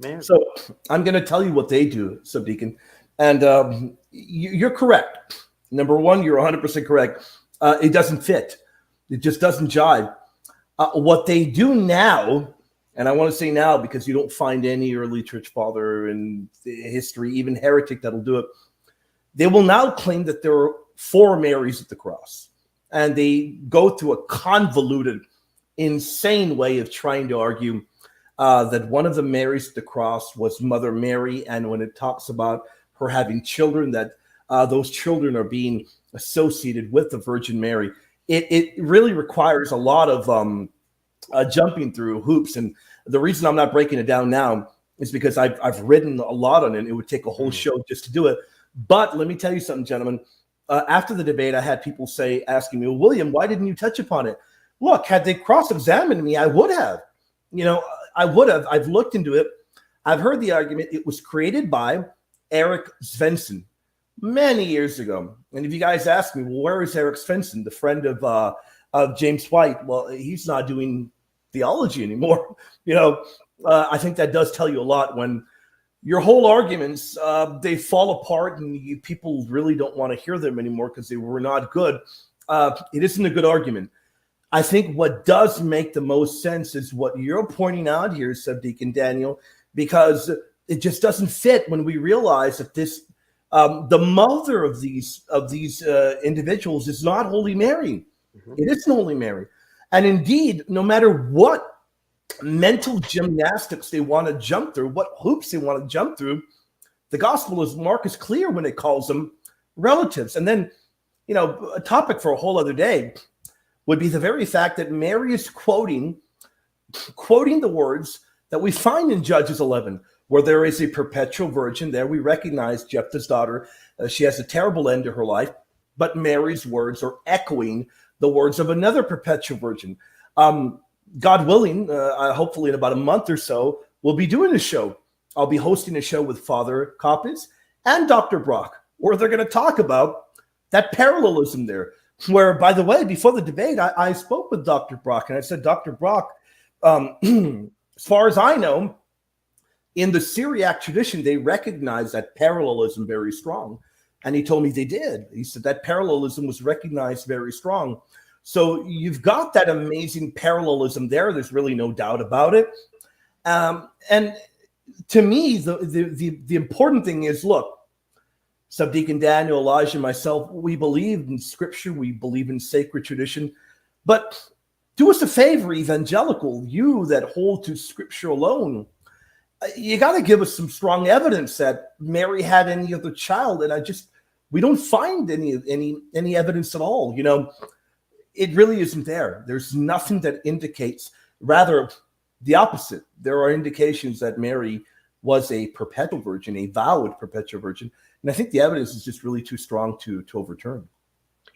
Mary. So I'm going to tell you what they do, Subdeacon. And you're correct. Number one, you're 100% correct. It doesn't fit. It just doesn't jive. What they do now, and I want to say now because you don't find any early church father in history, even heretic, that'll do it. They will now claim that there are 4 Marys at the cross. And they go through a convoluted insane way of trying to argue that one of the Marys at the cross was Mother Mary, and when it talks about her having children, that those children are being associated with the Virgin Mary. It really requires a lot of jumping through hoops, and the reason I'm not breaking it down now is because I've written a lot on it. It would take a whole show just to do it. But let me tell you something, gentlemen. After the debate, I had people asking me, well, William, why didn't you touch upon it? Look, had they cross-examined me, I would have. I would have. I've looked into it. I've heard the argument. It was created by Eric Svensson many years ago. And if you guys ask me, well, where is Eric Svensson, the friend of James White? Well, he's not doing theology anymore. I think that does tell you a lot when your whole arguments, they fall apart and people really don't want to hear them anymore because they were not good. It isn't a good argument. I think what does make the most sense is what you're pointing out here, Subdeacon Daniel, because it just doesn't fit when we realize that the mother of these individuals is not Holy Mary. Mm-hmm. It isn't Holy Mary. And indeed, no matter what mental gymnastics they want to jump through, what hoops they want to jump through, the Gospel of Mark is clear when it calls them relatives. And then, a topic for a whole other day would be the very fact that Mary is quoting the words that we find in Judges 11, where there is a perpetual virgin. There we recognize Jephthah's daughter. She has a terrible end to her life, but Mary's words are echoing the words of another perpetual virgin. God willing, hopefully in about a month or so, we'll be doing a show. I'll be hosting a show with Father Coppes and Dr. Brock, where they're going to talk about that parallelism there. Where, by the way, before the debate, I spoke with Dr. Brock, and I said, Dr. Brock, as far as I know, in the Syriac tradition, they recognize that parallelism very strong. And he told me they did. He said that parallelism was recognized very strong. So you've got that amazing parallelism there. There's really no doubt about it. And to me, the important thing is, look, Subdeacon Daniel, Elijah, myself, we believe in Scripture. We believe in sacred tradition. But do us a favor, evangelical, you that hold to Scripture alone, you got to give us some strong evidence that Mary had any other child. And we don't find any evidence at all. It really isn't there. There's nothing that indicates, rather the opposite. There are indications that Mary was a perpetual virgin, a vowed perpetual virgin. And I think the evidence is just really too strong to overturn.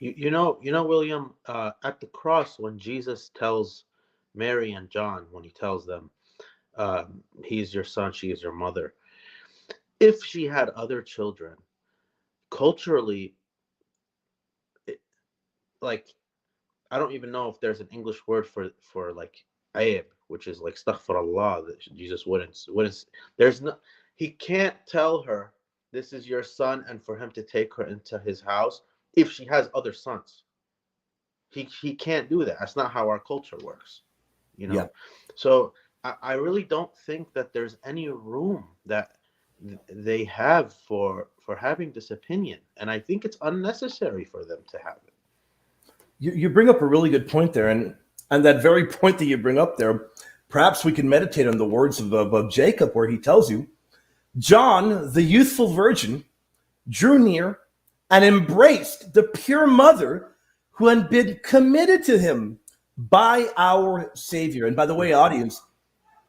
William, at the cross, when Jesus tells Mary and John, when he tells them, he is your son, she is your mother. If she had other children, culturally, I don't even know if there's an English word for like aib, which is like astaghfirullah, that Jesus wouldn't. He can't tell her this is your son and for him to take her into his house if she has other sons. He can't do that. That's not how our culture works, Yeah. So I really don't think that there's any room that they have for having this opinion, and I think it's unnecessary for them to have it. You bring up a really good point there, and that very point that you bring up there, perhaps we can meditate on the words of Jacob, where he tells you, John, the youthful virgin, drew near and embraced the pure mother who had been committed to him by our Savior. And by the way, audience,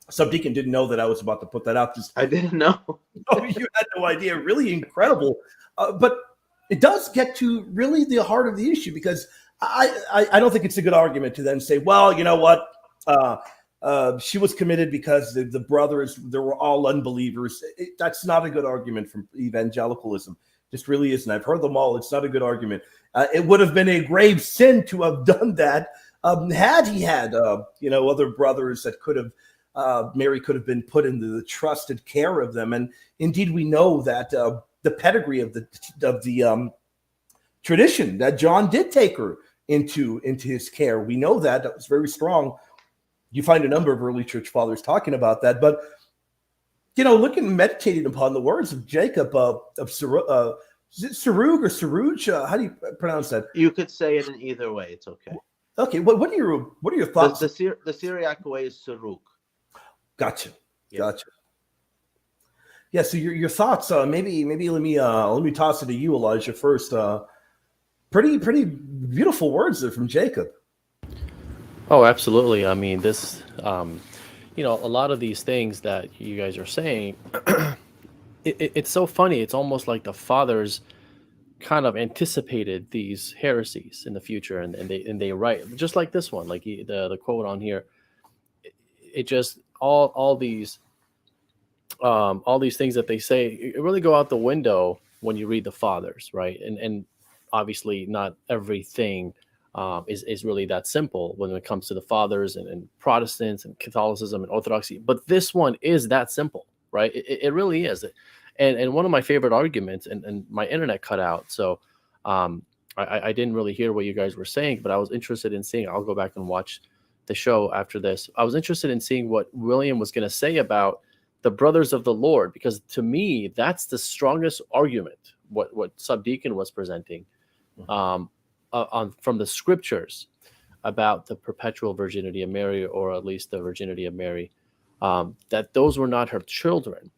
Subdeacon didn't know that I was about to put that out. I didn't know. Oh, you had no idea. Really incredible. But it does get to really the heart of the issue, because I don't think it's a good argument to then say, well, you know what? She was committed because the brothers, they were all unbelievers. That's not a good argument from evangelicalism. Just really isn't. I've heard them all. It's not a good argument. It would have been a grave sin to have done that had he had, other brothers that could have, Mary could have been put into the trusted care of them. And indeed, we know that the pedigree of the tradition that John did take her into his care. We know that was very strong. You find a number of early church fathers talking about that. But, looking, meditating upon the words of Jacob of is it Sarug or Saruj? How do you pronounce that? You could say it in either way. It's okay. Okay, what are your thoughts? The Syriac way is Suruk. Gotcha. Yeah. Gotcha. Yeah. So your thoughts? Maybe let me toss it to you, Elijah, first. Pretty beautiful words there from Jacob. Oh, absolutely. I mean, this, a lot of these things that you guys are saying, it's so funny. It's almost like the fathers kind of anticipated these heresies in the future, and they write just like this one, like the quote on here. It just all these things that they say, it really go out the window when you read the fathers, right? And obviously not everything is really that simple when it comes to the fathers and Protestants and Catholicism and Orthodoxy. But this one is that simple, right? It really is. And one of my favorite arguments, and my internet cut out, so I didn't really hear what you guys were saying, but I was interested in seeing. I'll go back and watch the show after this. I was interested in seeing what William was going to say about the brothers of the Lord, because to me that's the strongest argument. What Subdeacon was presenting on from the scriptures about the perpetual virginity of Mary, or at least the virginity of Mary, that those were not her children.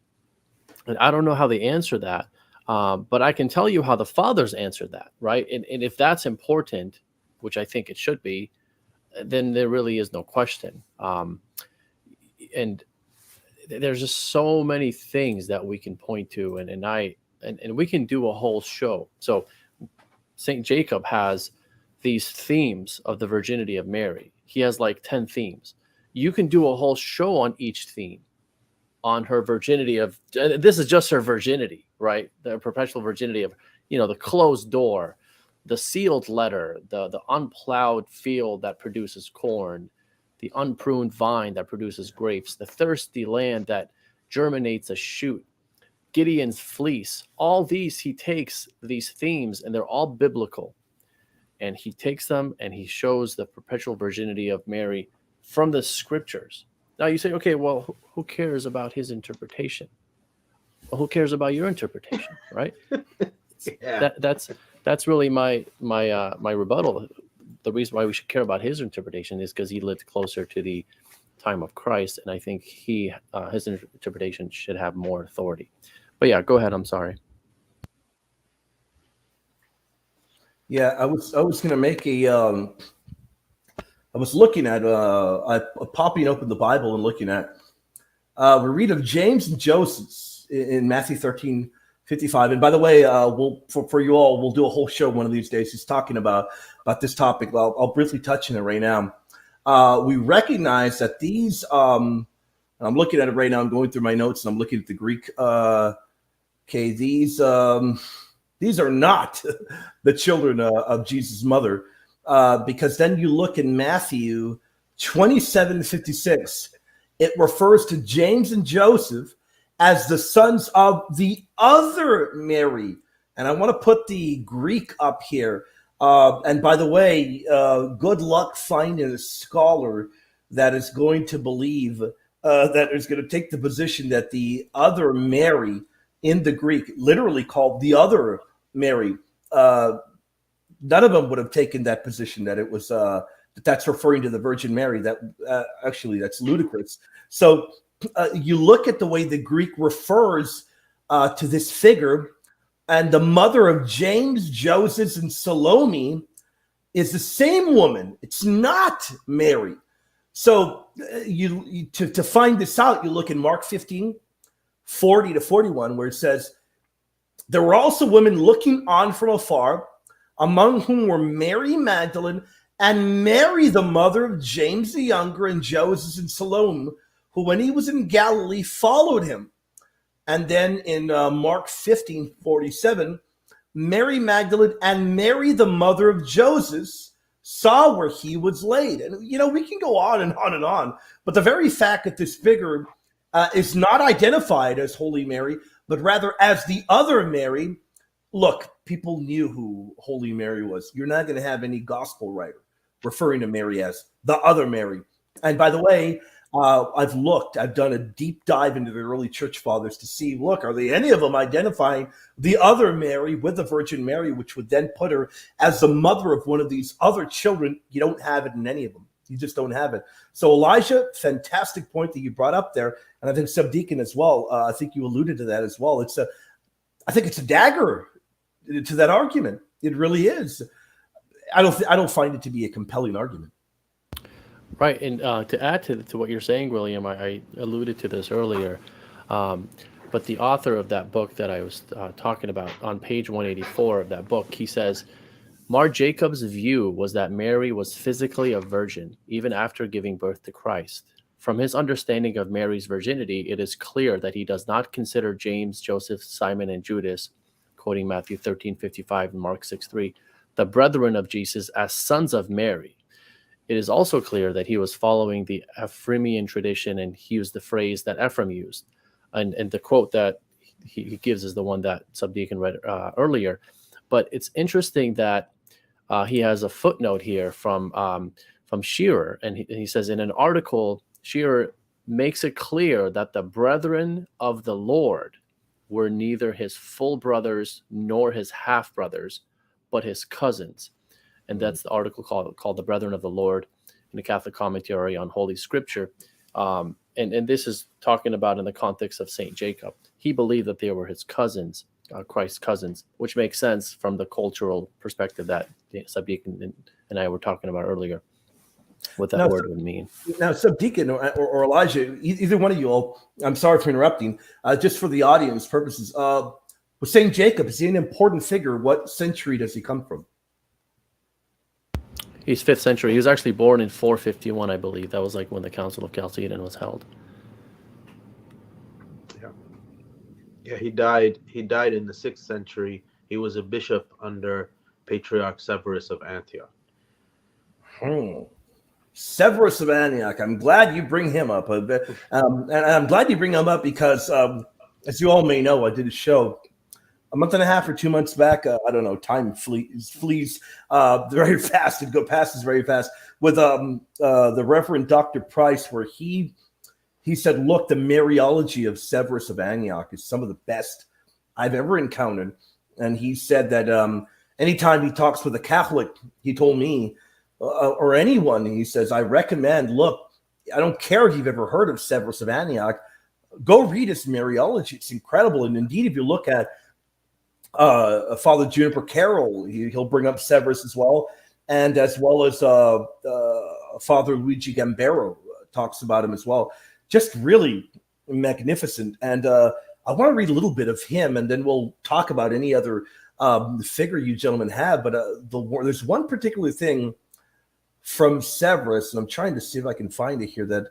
And I don't know how they answer that, but I can tell you how the fathers answered that, right? And if that's important, which I think it should be, then there really is no question. And there's just so many things that we can point to, and we can do a whole show. So St. Jacob has these themes of the virginity of Mary. He has like 10 themes. You can do a whole show on each theme, on her virginity of, this is just her virginity, right? The perpetual virginity of, the closed door, the sealed letter, the unplowed field that produces corn, the unpruned vine that produces grapes, the thirsty land that germinates a shoot, Gideon's fleece. All these, he takes these themes, and they're all biblical. And he takes them and he shows the perpetual virginity of Mary from the scriptures. Now you say, okay, well, who cares about his interpretation? Well, who cares about your interpretation, right? Yeah. That's really my rebuttal. The reason why we should care about his interpretation is because he lived closer to the time of Christ, and I think his interpretation should have more authority. But yeah, go ahead. I'm sorry. Yeah, I was going to make I was looking at popping open the Bible and looking at we read of James and Joseph in Matthew 13:55. And by the way, for you all, we'll do a whole show one of these days. He's talking about this topic. I'll briefly touch on it right now. We recognize that these. I'm looking at it right now. I'm going through my notes and I'm looking at the Greek. Okay, these are not the children of Jesus' mother, because then you look in Matthew 27:56. It refers to James and Joseph as the sons of the other Mary. And I want to put the Greek up here. And by the way, good luck finding a scholar that is going to believe that is going to take the position that the other Mary in the Greek, literally called the other Mary, none of them would have taken that position, that it was that's referring to the Virgin Mary. That actually, that's ludicrous. So you look at the way the Greek refers to this figure, and the mother of James, Joseph, and Salome is the same woman. It's not Mary. So you to find this out, you look in Mark 15:40-41, where it says, there were also women looking on from afar, among whom were Mary Magdalene and Mary, the mother of James the younger, and Joseph and Salome, who when he was in Galilee followed him. And then in Mark 15:47, Mary Magdalene and Mary, the mother of Joseph, saw where he was laid. And, we can go on and on and on. But the very fact that this figure is not identified as Holy Mary, but rather as the other Mary, look, people knew who Holy Mary was. You're not going to have any gospel writer referring to Mary as the other Mary. And by the way, I've done a deep dive into the early church fathers to see, look, are they any of them identifying the other Mary with the Virgin Mary, which would then put her as the mother of one of these other children? You don't have it in any of them. You just don't have it. So Elijah, fantastic point that you brought up there. And I think Subdeacon as well. I think you alluded to that as well. I think it's a dagger to that argument. It really is. I don't find it to be a compelling argument. Right, and to add to what you're saying, William, I alluded to this earlier, but the author of that book that I was talking about, on page 184 of that book, he says, Mar Jacob's view was that Mary was physically a virgin, even after giving birth to Christ. From his understanding of Mary's virginity, it is clear that he does not consider James, Joseph, Simon, and Judas, quoting Matthew 13:55 and Mark 6:3, the brethren of Jesus as sons of Mary. It is also clear that he was following the Ephraimian tradition, and he used the phrase that Ephraim used. And the quote that he gives is the one that Subdeacon read earlier. But it's interesting that he has a footnote here from Shearer, and he says, in an article, Shearer makes it clear that the brethren of the Lord were neither his full brothers nor his half brothers, but his cousins. And that's the article called The Brethren of the Lord in the Catholic Commentary on Holy Scripture. And this is talking about in the context of St. Jacob. He believed that they were his cousins, Christ's cousins, which makes sense from the cultural perspective that Subdeacon and I were talking about earlier, what that word would mean. Now, Subdeacon or Elijah, either one of you all, I'm sorry for interrupting, just for the audience purposes, with St. Jacob, is he an important figure? What century does he come from? He's 5th century. He was actually born in 451, I believe. That was like when the Council of Chalcedon was held. Yeah, he died in the 6th century. He was a bishop under Patriarch Severus of Antioch. Severus of Antioch. I'm glad you bring him up. And I'm glad you bring him up because, as you all may know, I did a show a month and a half or 2 months back. I don't know. Time flees very fast. It passes very fast. With the Reverend Dr. Price, where he said, look, the Mariology of Severus of Antioch is some of the best I've ever encountered. And he said that anytime he talks with a Catholic, he told me, or anyone, he says, I recommend, look, I don't care if you've ever heard of Severus of Antioch, go read his Mariology. It's incredible. And indeed, if you look at Father Juniper Carroll, he'll bring up Severus as well. And as well as Father Luigi Gambero talks about him as well. Just really magnificent. And I want to read a little bit of him, and then we'll talk about any other figure you gentlemen have. But there's one particular thing from Severus, and I'm trying to see if I can find it here, that,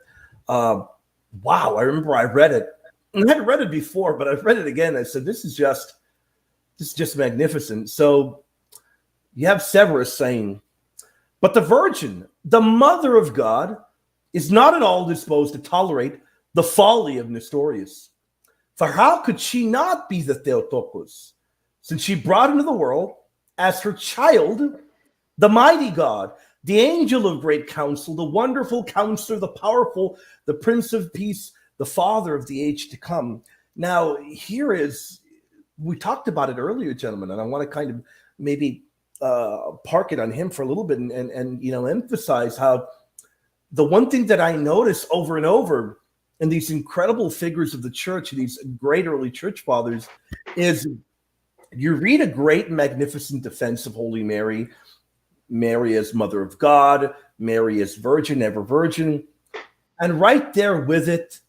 wow, I remember I read it. And I had read it before, but I've read it again. I said, this is just magnificent. So you have Severus saying, but the Virgin, the Mother of God, is not at all disposed to tolerate the folly of Nestorius. For how could she not be the Theotokos, since she brought into the world as her child the mighty God, the angel of great counsel, the wonderful counselor, the powerful, the Prince of Peace, the Father of the age to come. Now, we talked about it earlier, gentlemen, and I want to kind of maybe park it on him for a little bit and emphasize how the one thing that I notice over and over in these incredible figures of the church, these great early church fathers, is you read a great, magnificent defense of Holy Mary, Mary as Mother of God, Mary as Virgin, ever Virgin, and right there with it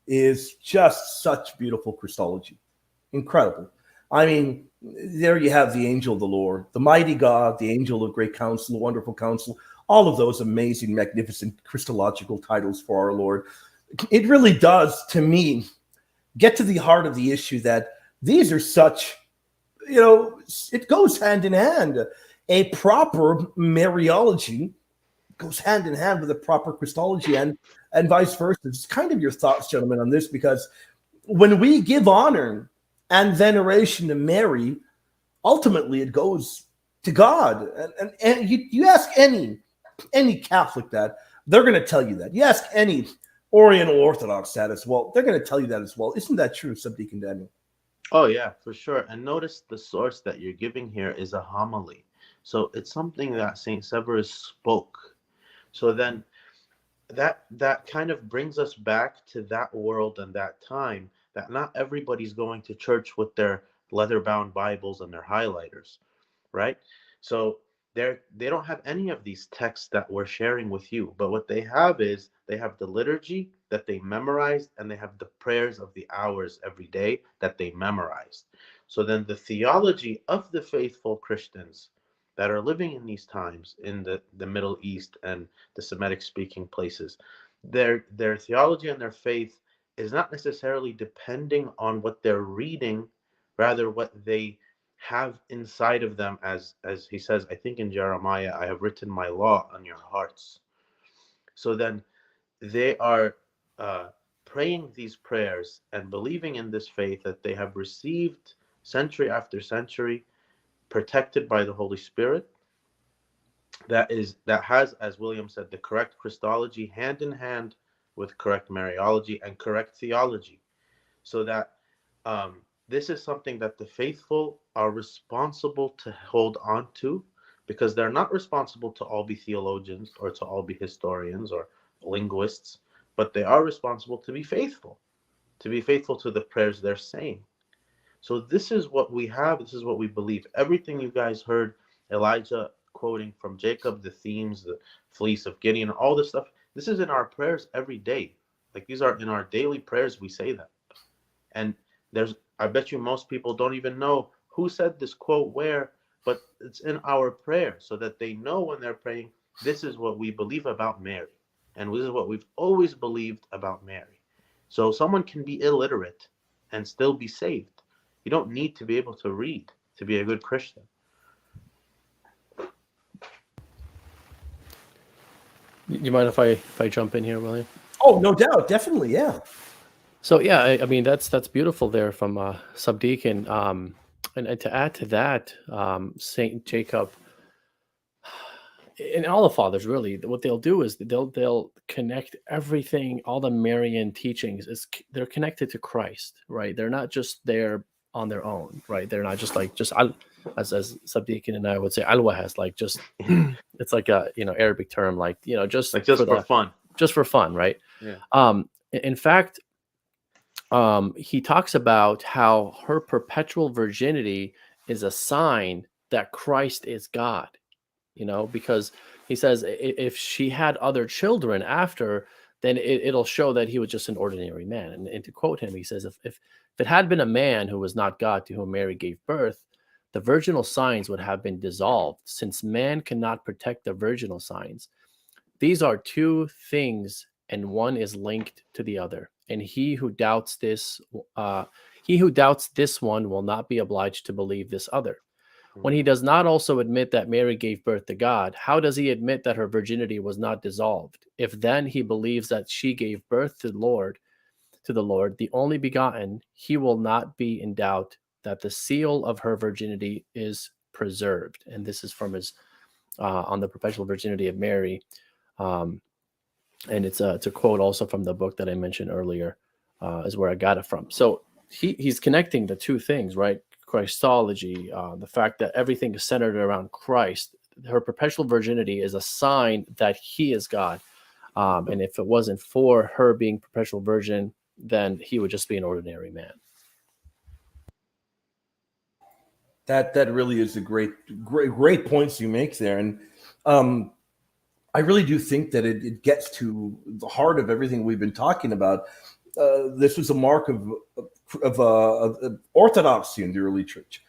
is just such beautiful Christology. Incredible. I mean, there you have the angel of the Lord, the mighty God, the angel of great counsel, the wonderful counsel, all of those amazing, magnificent Christological titles for our Lord. It really does, to me, get to the heart of the issue that these are such, it goes hand in hand. A proper Mariology goes hand in hand with a proper Christology and vice versa. It's kind of your thoughts, gentlemen, on this, because when we give honor and veneration to Mary, ultimately it goes to God. And you ask any Catholic that, they're going to tell you that. You ask any Oriental Orthodox status. Well, they're going to tell you that as well. Isn't that true, Subdeacon Daniel? Oh yeah, for sure. And notice the source that you're giving here is a homily. So it's something that Saint Severus spoke. So then that kind of brings us back to that world and that time, that not everybody's going to church with their leather-bound Bibles and their highlighters, right? So they don't have any of these texts that we're sharing with you, but what they have is they have the liturgy that they memorized, and they have the prayers of the hours every day that they memorized. So then the theology of the faithful Christians that are living in these times in the Middle East and the Semitic speaking places, their theology and their faith is not necessarily depending on what they're reading, rather what they have inside of them, as he says, I think in Jeremiah, I have written my law on your hearts. So then they are praying these prayers and believing in this faith that they have received century after century, protected by the Holy Spirit, that has, as William said, the correct Christology hand in hand with correct Mariology and correct theology. So that this is something that the faithful are responsible to hold on to, because they're not responsible to all be theologians or to all be historians or linguists, but they are responsible to be faithful to the prayers they're saying. So this is what we have. This is what we believe. Everything you guys heard Elijah quoting from Jacob, the themes, the fleece of Gideon, all this stuff, this is in our prayers every day. Like, these are in our daily prayers. We say that. And I bet you most people don't even know who said this quote where, but it's in our prayer, so that they know when they're praying, this is what we believe about Mary. And this is what we've always believed about Mary. So someone can be illiterate and still be saved. You don't need to be able to read to be a good Christian. You mind if I jump in here, William? Oh, no doubt, definitely, yeah. So yeah, I mean that's beautiful there from Subdeacon. And to add to that, Saint Jacob and all the fathers, really, what they'll do is they'll connect everything, all the Marian teachings they're connected to Christ, right? They're not just there on their own, right? They're not just as Subdeacon and I would say al-wahas, like just it's like a Arabic term, like just for fun, just for fun, right? Yeah. In fact, he talks about how her perpetual virginity is a sign that Christ is God. Because he says if she had other children after, then it'll show that he was just an ordinary man. And to quote him, he says, if it had been a man who was not God to whom Mary gave birth, the virginal signs would have been dissolved, since man cannot protect the virginal signs. These are two things, and one is linked to the other. And he who doubts this one will not be obliged to believe this other. When he does not also admit that Mary gave birth to God, how does he admit that her virginity was not dissolved? If then he believes that she gave birth to the Lord, the only begotten, he will not be in doubt that the seal of her virginity is preserved. And this is from his on the Perpetual Virginity of Mary, and it's a quote also from the book that I mentioned earlier, is where I got it from. So he's connecting the two things, right? Christology, the fact that everything is centered around Christ. Her perpetual virginity is a sign that he is God. And if it wasn't for her being perpetual virgin, then he would just be an ordinary man. That really is a great points you make there. And I really do think that it gets to the heart of everything we've been talking about. This was a mark of orthodoxy in the early church.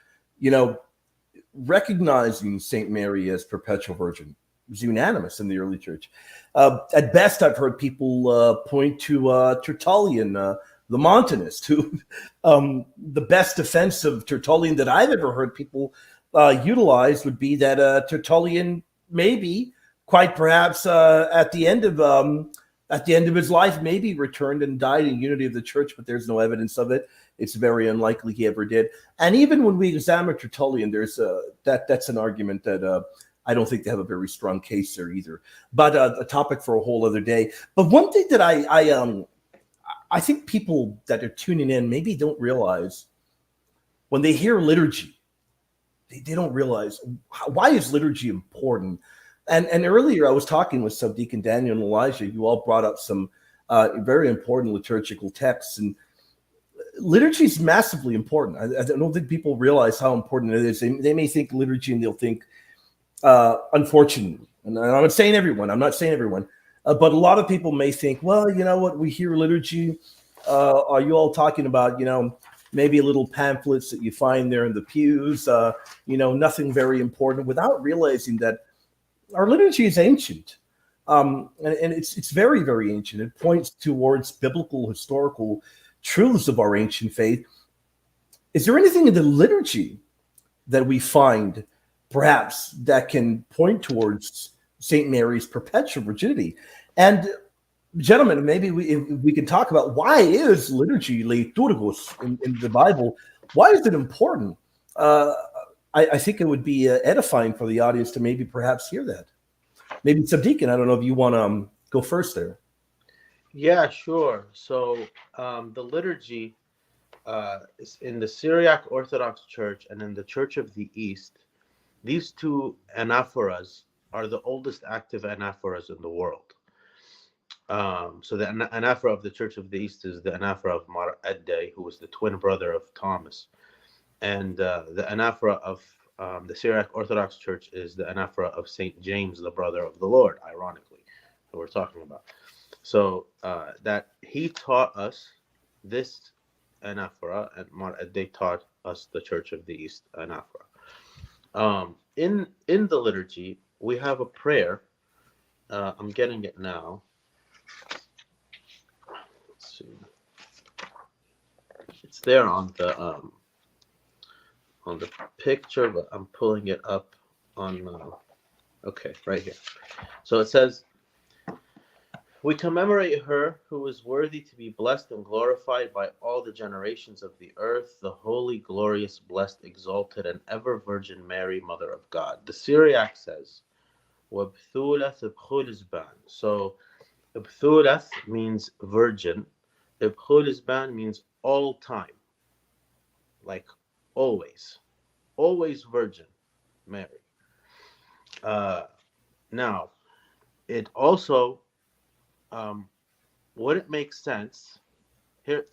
Recognizing Saint Mary as perpetual virgin was unanimous in the early church. At best, I've heard people point to Tertullian, the Montanist, who the best defense of Tertullian that I've ever heard people utilize would be that Tertullian maybe, quite perhaps, at the end of his life, maybe returned and died in unity of the church, but there's no evidence of it. It's very unlikely he ever did. And even when we examine Tertullian, there's that's an argument that I don't think they have a very strong case there either. But a topic for a whole other day. But one thing that I think people that are tuning in maybe don't realize when they hear liturgy, they don't realize why is liturgy important. And earlier I was talking with Subdeacon Daniel and Elijah. You all brought up some very important liturgical texts, and liturgy is massively important. I don't think people realize how important it is. They may think liturgy and they'll think, unfortunately, and I'm not saying everyone, but a lot of people may think, well, you know what, we hear liturgy. Are you all talking about, maybe little pamphlets that you find there in the pews, nothing very important, without realizing that our liturgy is ancient. And it's very, very ancient. It points towards biblical, historical truths of our ancient faith. Is there anything in the liturgy that we find perhaps that can point towards St. Mary's perpetual virginity? And gentlemen, maybe we can talk about why is liturgy, liturgos, in the Bible, why is it important? I think it would be edifying for the audience to maybe perhaps hear that. Maybe Subdeacon, I don't know if you want to go first there. Yeah, sure. So the liturgy is in the Syriac Orthodox Church and in the Church of the East. These two anaphoras are the oldest active anaphoras in the world. So the anaphora of the Church of the East is the anaphora of Mar Edday, who was the twin brother of Thomas. And the anaphora of the Syriac Orthodox Church is the anaphora of St. James, the brother of the Lord, ironically, who we're talking about. So that he taught us this anaphora, and Mar Edday taught us the Church of the East anaphora. In the liturgy, we have a prayer. I'm getting it now. Let's see. It's there on the picture, but I'm pulling it up on. Okay, right here. So it says, "We commemorate her who is worthy to be blessed and glorified by all the generations of the earth, the holy, glorious, blessed, exalted, and ever Virgin Mary, Mother of God." The Syriac says, "Wabthulath ibchulizban." So, ibthulath means virgin. Ibchulizban means all time, like always Virgin Mary. Now, it also would it make sense here?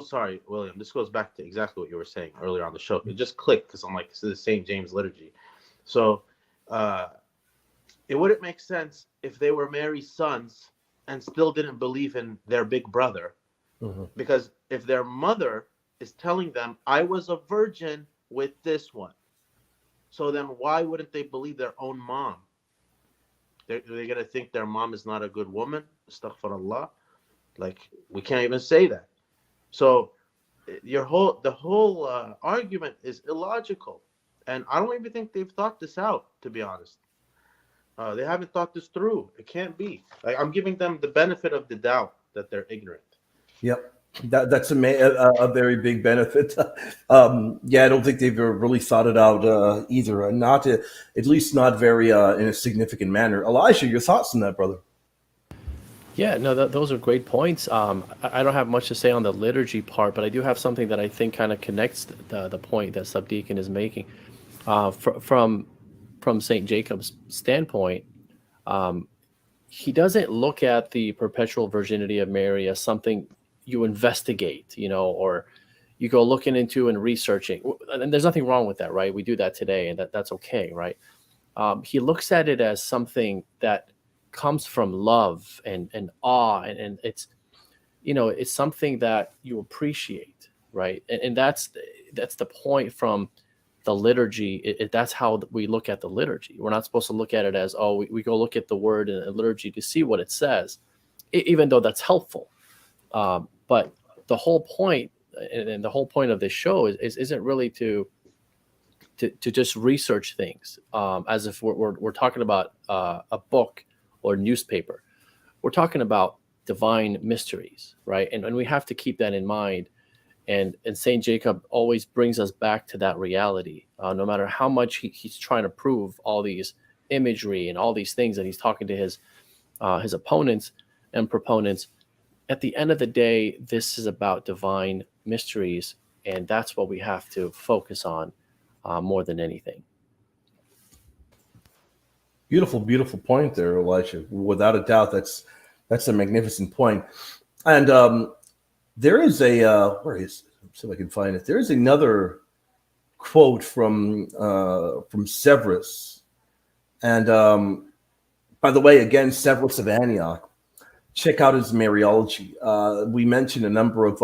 Sorry, William. This goes back to exactly what you were saying earlier on the show. It just clicked because I'm like, this is the St. James liturgy. So it wouldn't make sense if they were Mary's sons and still didn't believe in their big brother. Mm-hmm. Because if their mother is telling them, I was a virgin with this one, so then why wouldn't they believe their own mom? They're going to think their mom is not a good woman? Astaghfirullah. Like, we can't even say that. So the whole argument is illogical. And I don't even think they've thought this out, to be honest. They haven't thought this through. It can't be. Like, I'm giving them the benefit of the doubt that they're ignorant. Yep. That's a very big benefit. Yeah, I don't think they've really thought it out either. Not at least not very in a significant manner. Elijah, your thoughts on that, brother? Yeah, no, those are great points. I don't have much to say on the liturgy part, but I do have something that I think kind of connects the point that Subdeacon is making. From St. Jacob's standpoint, he doesn't look at the perpetual virginity of Mary as something you investigate, or you go looking into and researching. And there's nothing wrong with that, right? We do that today, and that's okay, right? He looks at it as something that comes from love and awe, and it's it's something that you appreciate, right? And that's the point from the liturgy. That's how we look at the liturgy. We're not supposed to look at it as, we go look at the word in the liturgy to see what it says, even though that's helpful. But the whole point, and the whole point of this show isn't really to just research things as if we're talking about a book or newspaper. We're talking about divine mysteries, right? And we have to keep that in mind. And St. Jacob always brings us back to that reality, no matter how much he's trying to prove all these imagery and all these things, and he's talking to his opponents and proponents. At the end of the day, this is about divine mysteries, and that's what we have to focus on more than anything. Beautiful, beautiful point there, Elisha. Without a doubt, that's a magnificent point. And there is a where is it? Let's see if I can find it. There is another quote from Severus, and by the way, again, Severus of Antioch. Check out his Mariology. We mentioned a number of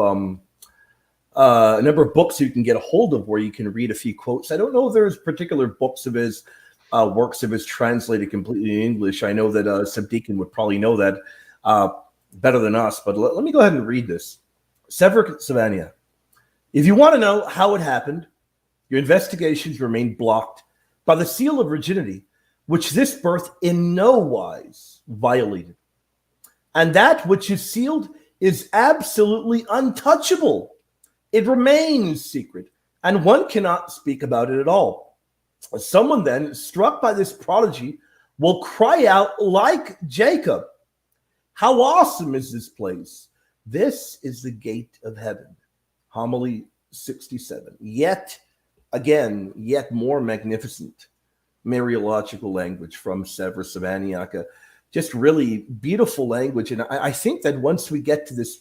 books you can get a hold of where you can read a few quotes. I don't know if there's particular books of his works of his translated completely in English. I know that Subdeacon would probably know that better than us, but let me go ahead and read this. Severus of Antioch. If you want to know how it happened, your investigations remain blocked by the seal of virginity, which this birth in no wise violated. And that which is sealed is absolutely untouchable. It remains secret, and one cannot speak about it at all. Someone then, struck by this prodigy, will cry out like Jacob, "How awesome is this place! This is the gate of heaven." Homily 67. Yet more magnificent Mariological language from Severus of Antioch. Just really beautiful language. And I think that once we get to this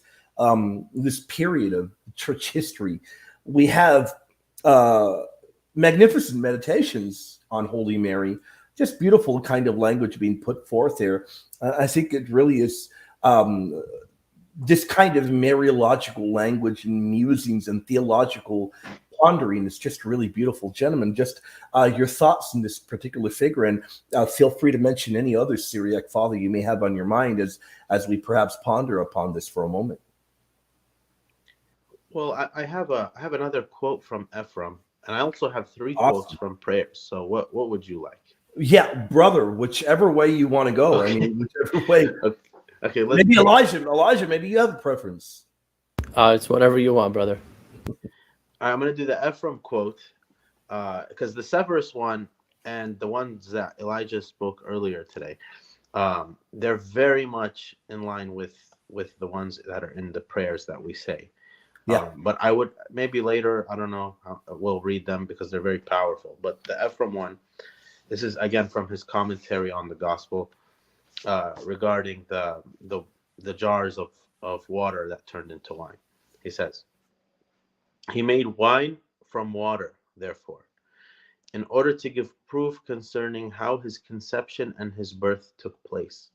this period of church history, we have magnificent meditations on Holy Mary, just beautiful kind of language being put forth there. I think it really is this kind of Mariological language and musings and theological pondering is just really beautiful. Gentlemen, just your thoughts on this particular figure, and feel free to mention any other Syriac father you may have on your mind as we perhaps ponder upon this for a moment. Well, I have another quote from Ephraim, and I also have three Awesome. quotes from prayers. So what would you like? Yeah, brother, whichever way you want to go. Okay. I mean, whichever way. Okay, Maybe Elijah, maybe you have a preference. It's whatever you want, brother. I'm going to do the Ephraim quote because the Severus one and the ones that Elijah spoke earlier today, they're very much in line with the ones that are in the prayers that we say. Yeah. But I would maybe later, I don't know, we'll read them because they're very powerful. But the Ephraim one, this is again from his commentary on the gospel regarding the jars of water that turned into wine. He says, "He made wine from water, therefore, in order to give proof concerning how his conception and his birth took place.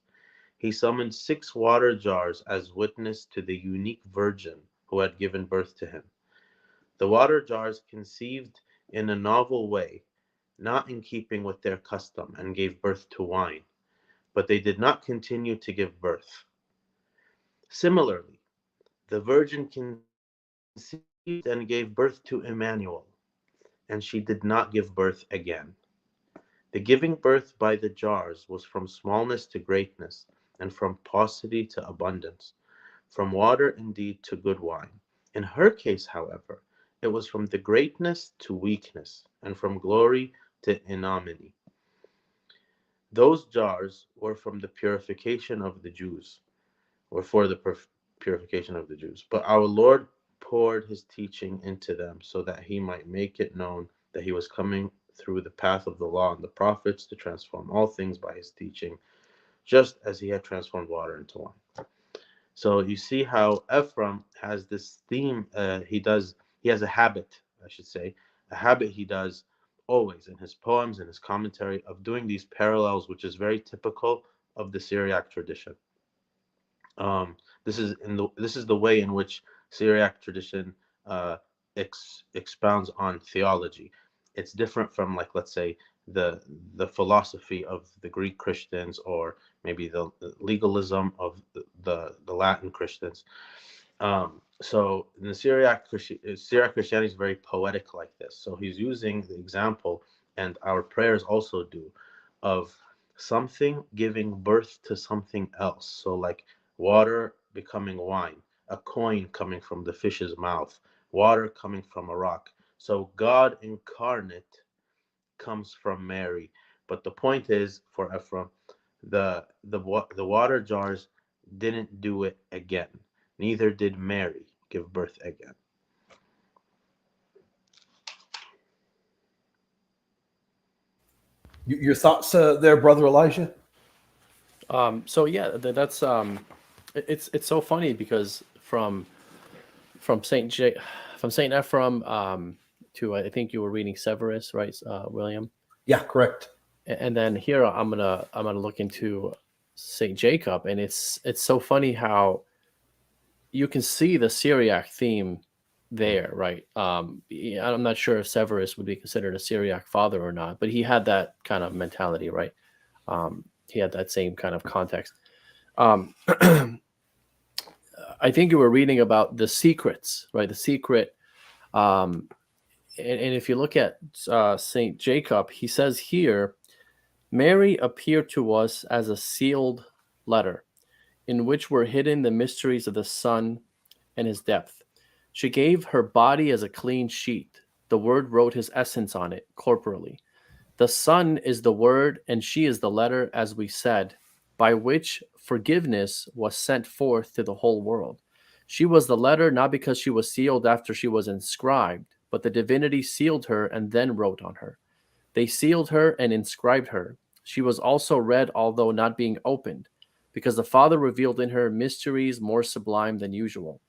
He summoned 6 water jars as witness to the unique virgin who had given birth to him. The water jars conceived in a novel way, not in keeping with their custom, and gave birth to wine, but they did not continue to give birth. Similarly, the virgin conceived and gave birth to Emmanuel, and she did not give birth again. The giving birth by the jars was from smallness to greatness, and from paucity to abundance, from water indeed to good wine. In her case, however, it was from the greatness to weakness, and from glory to ignominy. Those jars were from the purification of the Jews, or for the purification of the Jews. But our Lord poured his teaching into them so that he might make it known that he was coming through the path of the law and the prophets to transform all things by his teaching, just as he had transformed water into wine." So you see how Ephraim has this theme. He has a habit, I should say, a habit he does always in his poems and his commentary of doing these parallels, which is very typical of the Syriac tradition. This is the way in which Syriac tradition expounds on theology. It's different from, like, let's say, the philosophy of the Greek Christians, or maybe the legalism of the Latin Christians. So in the Syriac Christianity is very poetic like this. So he's using the example, and our prayers also do, of something giving birth to something else. So like water becoming wine, a coin coming from the fish's mouth, water coming from a rock. So God incarnate comes from Mary. But the point is, for Ephraim, the water jars didn't do it again. Neither did Mary give birth again. Your thoughts there, Brother Elijah? So yeah, that's it's so funny because from Saint Ephraim to, I think you were reading Severus, right, William? Yeah, correct. And then here I'm gonna look into Saint Jacob, and it's so funny how you can see the Syriac theme there, right? I'm not sure if Severus would be considered a Syriac father or not, but he had that kind of mentality, right? He had that same kind of context. I think you were reading about the secrets, right? The secret. And if you look at Saint Jacob, he says here, Mary appeared to us as a sealed letter, in which were hidden the mysteries of the Son and his depth. She gave her body as a clean sheet. The Word wrote his essence on it, corporally. The Son is the Word, and she is the letter, as we said, by which forgiveness was sent forth to the whole world. She was the letter not because she was sealed after she was inscribed, but the divinity sealed her and then wrote on her. They sealed her and inscribed her. She was also read, although not being opened, because the Father revealed in her mysteries more sublime than usual.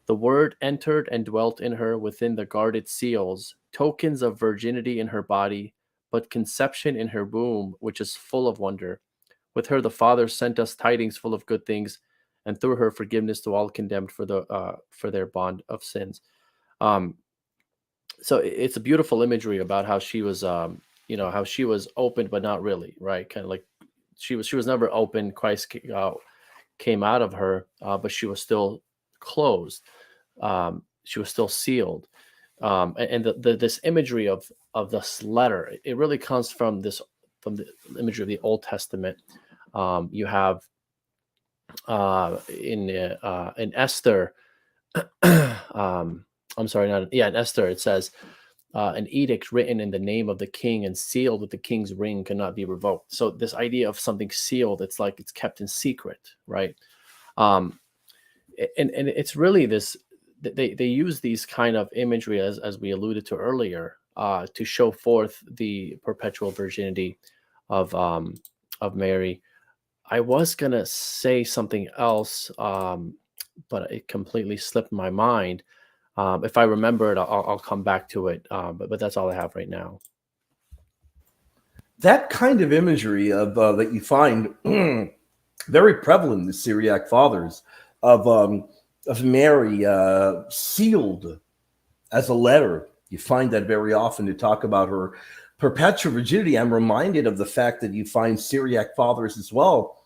The Word entered and dwelt in her within the guarded seals, tokens of virginity in her body, but conception in her womb, which is full of wonder. With her the Father sent us tidings full of good things, and through her forgiveness to all condemned for their bond of sins. So it's a beautiful imagery about how she was, how she was opened but not really, right? Kind of like she was never open. Christ came out of her, but she was still closed. She was still sealed. And this imagery of this letter, it really comes from the imagery of the Old Testament. You have in Esther. I'm sorry, in Esther it says, an edict written in the name of the king and sealed with the king's ring cannot be revoked. So this idea of something sealed, it's like it's kept in secret, right? And it's really this. They use these kind of imagery as we alluded to earlier to show forth the perpetual virginity of Mary. I was gonna say something else, but it completely slipped my mind. If I remember it, I'll come back to it. But that's all I have right now. That kind of imagery of that you find very prevalent in the Syriac fathers of Mary sealed as a letter. You find that very often to talk about her perpetual virginity. I'm reminded of the fact that you find Syriac fathers as well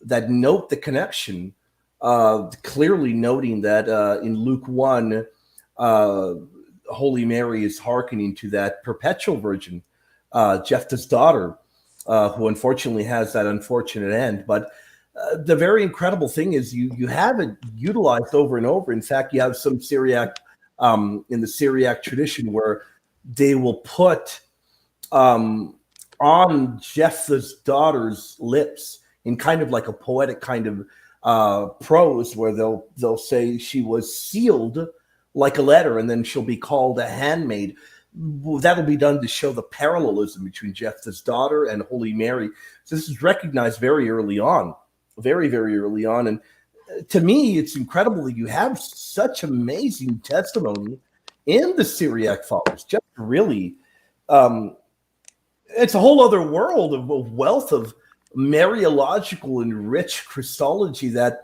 that note the connection, clearly noting that in Luke 1, Holy Mary is hearkening to that perpetual virgin, Jephthah's daughter, who unfortunately has that unfortunate end. But the very incredible thing is you have it utilized over and over. In fact, you have some Syriac, in the Syriac tradition, where they will put on Jephthah's daughter's lips in kind of like a poetic kind of prose, where they'll say she was sealed like a letter, and then she'll be called a handmaid. That'll be done to show the parallelism between Jephthah's daughter and Holy Mary. So this is recognized very early on, very, very early on. And to me, it's incredible that you have such amazing testimony in the Syriac fathers. Just really, it's a whole other world of a wealth of Mariological and rich Christology that,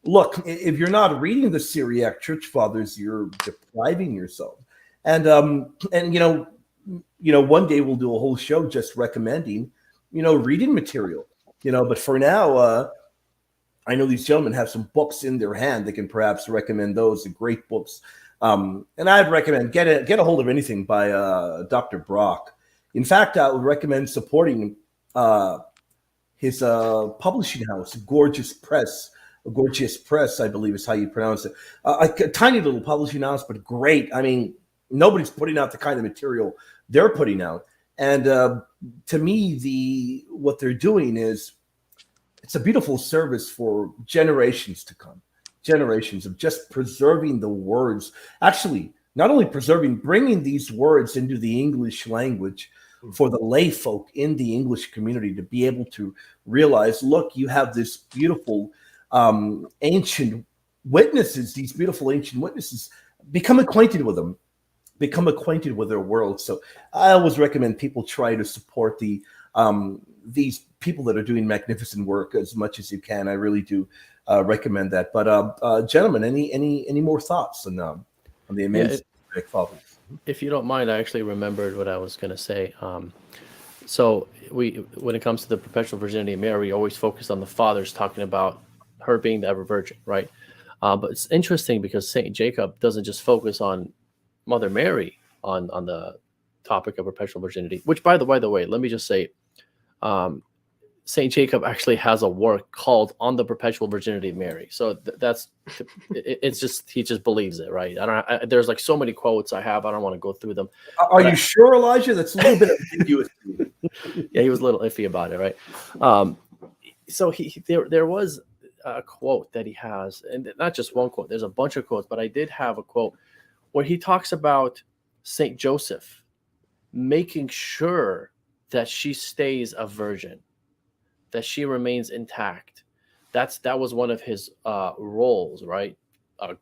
look, if you're not reading the Syriac church fathers, you're depriving yourself. And one day we'll do a whole show just recommending, reading material, but for now, I know these gentlemen have some books in their hand. They can perhaps recommend those, the great books. And I'd recommend get a hold of anything by Dr. Brock. In fact, I would recommend supporting his publishing house, Gorgeous Press, I believe is how you pronounce it. A tiny little publishing house, but great. I mean, nobody's putting out the kind of material they're putting out. And to me, what they're doing is it's a beautiful service for generations to come, generations of just preserving the words. Actually, not only preserving, bringing these words into the English language for the lay folk in the English community to be able to realize, look, you have this beautiful ancient witnesses, these beautiful ancient witnesses, become acquainted with them, become acquainted with their world. So I always recommend people try to support these people that are doing magnificent work as much as you can. I really do recommend that. But gentlemen, any more thoughts on the amazing fathers? If you don't mind, I actually remembered what I was going to say. So when it comes to the Perpetual Virginity of Mary, we always focus on the fathers, talking about her being the ever virgin, right? But it's interesting because Saint Jacob doesn't just focus on Mother Mary on the topic of perpetual virginity, which, by the way, let me just say, Saint Jacob actually has a work called On the Perpetual Virginity of Mary. So it's just, he just believes it, right? There's like so many quotes I have. I don't want to go through them. Are you sure, Elijah? That's a little bit ambiguous. Yeah, he was a little iffy about it, right? So there was a quote that he has, and not just one quote. There's a bunch of quotes, but I did have a quote where he talks about Saint Joseph making sure that she stays a virgin, that she remains intact. That was one of his roles, right?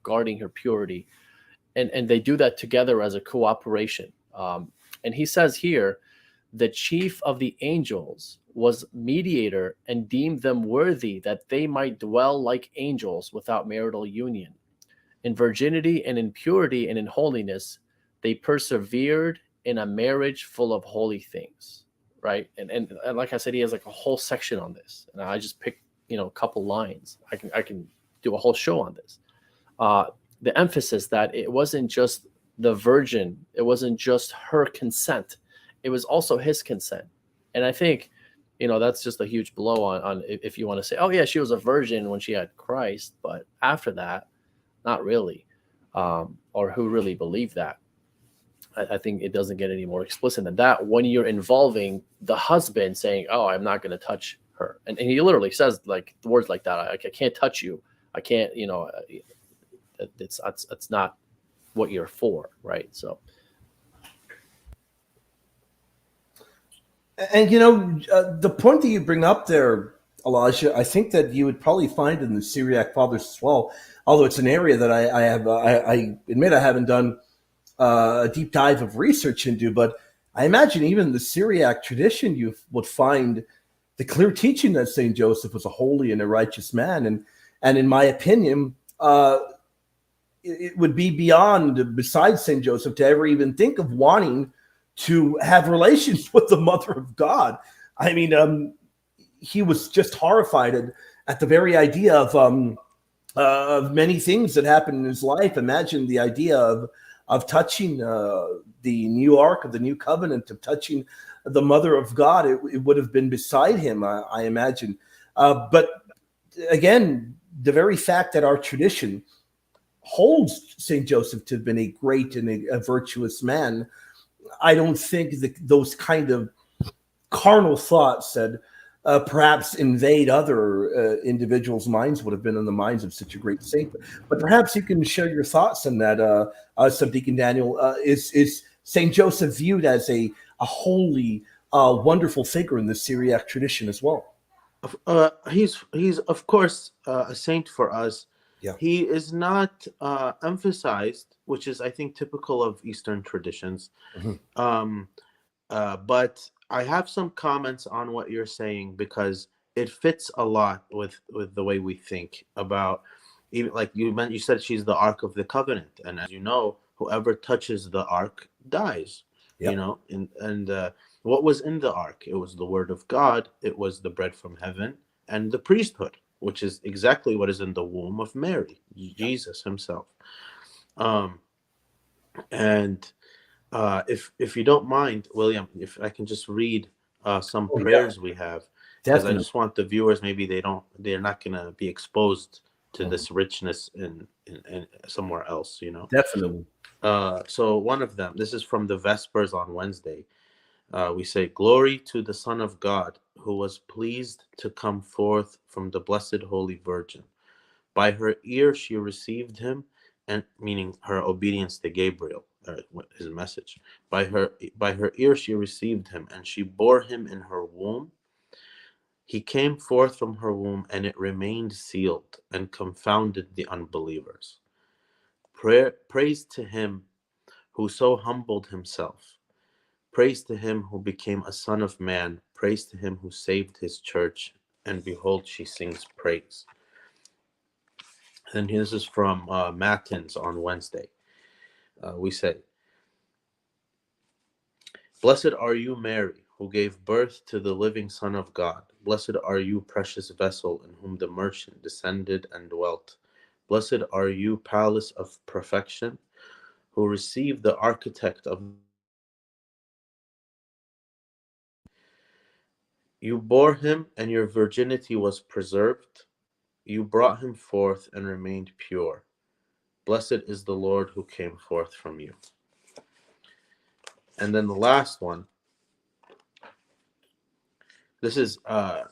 Guarding her purity, and they do that together as a cooperation. And he says here, the chief of the angels was mediator and deemed them worthy that they might dwell like angels without marital union. In virginity and in purity and in holiness, they persevered in a marriage full of holy things. Right. And like I said, he has like a whole section on this. And I just picked, a couple lines. I can do a whole show on this. The emphasis that it wasn't just the virgin, it wasn't just her consent, it was also his consent. And I think, that's just a huge blow on if you want to say, oh yeah, she was a virgin when she had Christ, but after that, not really. Or who really believed that? I think it doesn't get any more explicit than that when you're involving the husband saying, oh, I'm not going to touch her. And he literally says like the words like that. I can't touch you. I can't, it's not what you're for. Right. So. And, the point that you bring up there, Elijah, I think that you would probably find in the Syriac fathers as well, although it's an area that I admit I haven't done a deep dive of research into, but I imagine even the Syriac tradition, you would find the clear teaching that St. Joseph was a holy and a righteous man. And in my opinion, it would be besides St. Joseph, to ever even think of wanting to have relations with the Mother of God. I mean, he was just horrified at the very idea of many things that happened in his life. Imagine the idea of touching the new ark of the new covenant, of touching the Mother of God. It would have been beside him, I imagine. But again, the very fact that our tradition holds St. Joseph to have been a great and a virtuous man, I don't think that those kind of carnal thoughts that perhaps invade other individuals' minds would have been in the minds of such a great saint. But perhaps you can share your thoughts on that, Subdeacon Daniel. Is St. Joseph viewed as a holy, wonderful figure in the Syriac tradition as well? He's of course a saint for us. Yeah. He is not emphasized, which is, I think, typical of Eastern traditions. Mm-hmm. But I have some comments on what you're saying because it fits a lot with the way we think about, even like you said, she's the Ark of the Covenant, and as you know, whoever touches the Ark dies. Yep. And what was in the Ark? It was the Word of God. It was the bread from heaven and the priesthood, which is exactly what is in the womb of Mary, Jesus himself. And if you don't mind, William, if I can just read some prayers we have, because I just want the viewers, maybe they're not going to be exposed to this richness in somewhere else, Definitely. So one of them, this is from the Vespers on Wednesday. We say, "Glory to the Son of God, who was pleased to come forth from the Blessed Holy Virgin. By her ear she received him," and meaning her obedience to Gabriel, his message. By her ear she received him, and she bore him in her womb. He came forth from her womb, and it remained sealed, and confounded the unbelievers. Praise to him who so humbled himself. Praise to him who became a son of man. Praise to him who saved his church. And behold, she sings praise. And this is from Matins on Wednesday. We say, "Blessed are you, Mary, who gave birth to the living Son of God. Blessed are you, precious vessel, in whom the merchant descended and dwelt. Blessed are you, palace of perfection, who received the architect of. You bore him, and your virginity was preserved. You brought him forth and remained pure. Blessed is the Lord who came forth from you." And then the last one, this is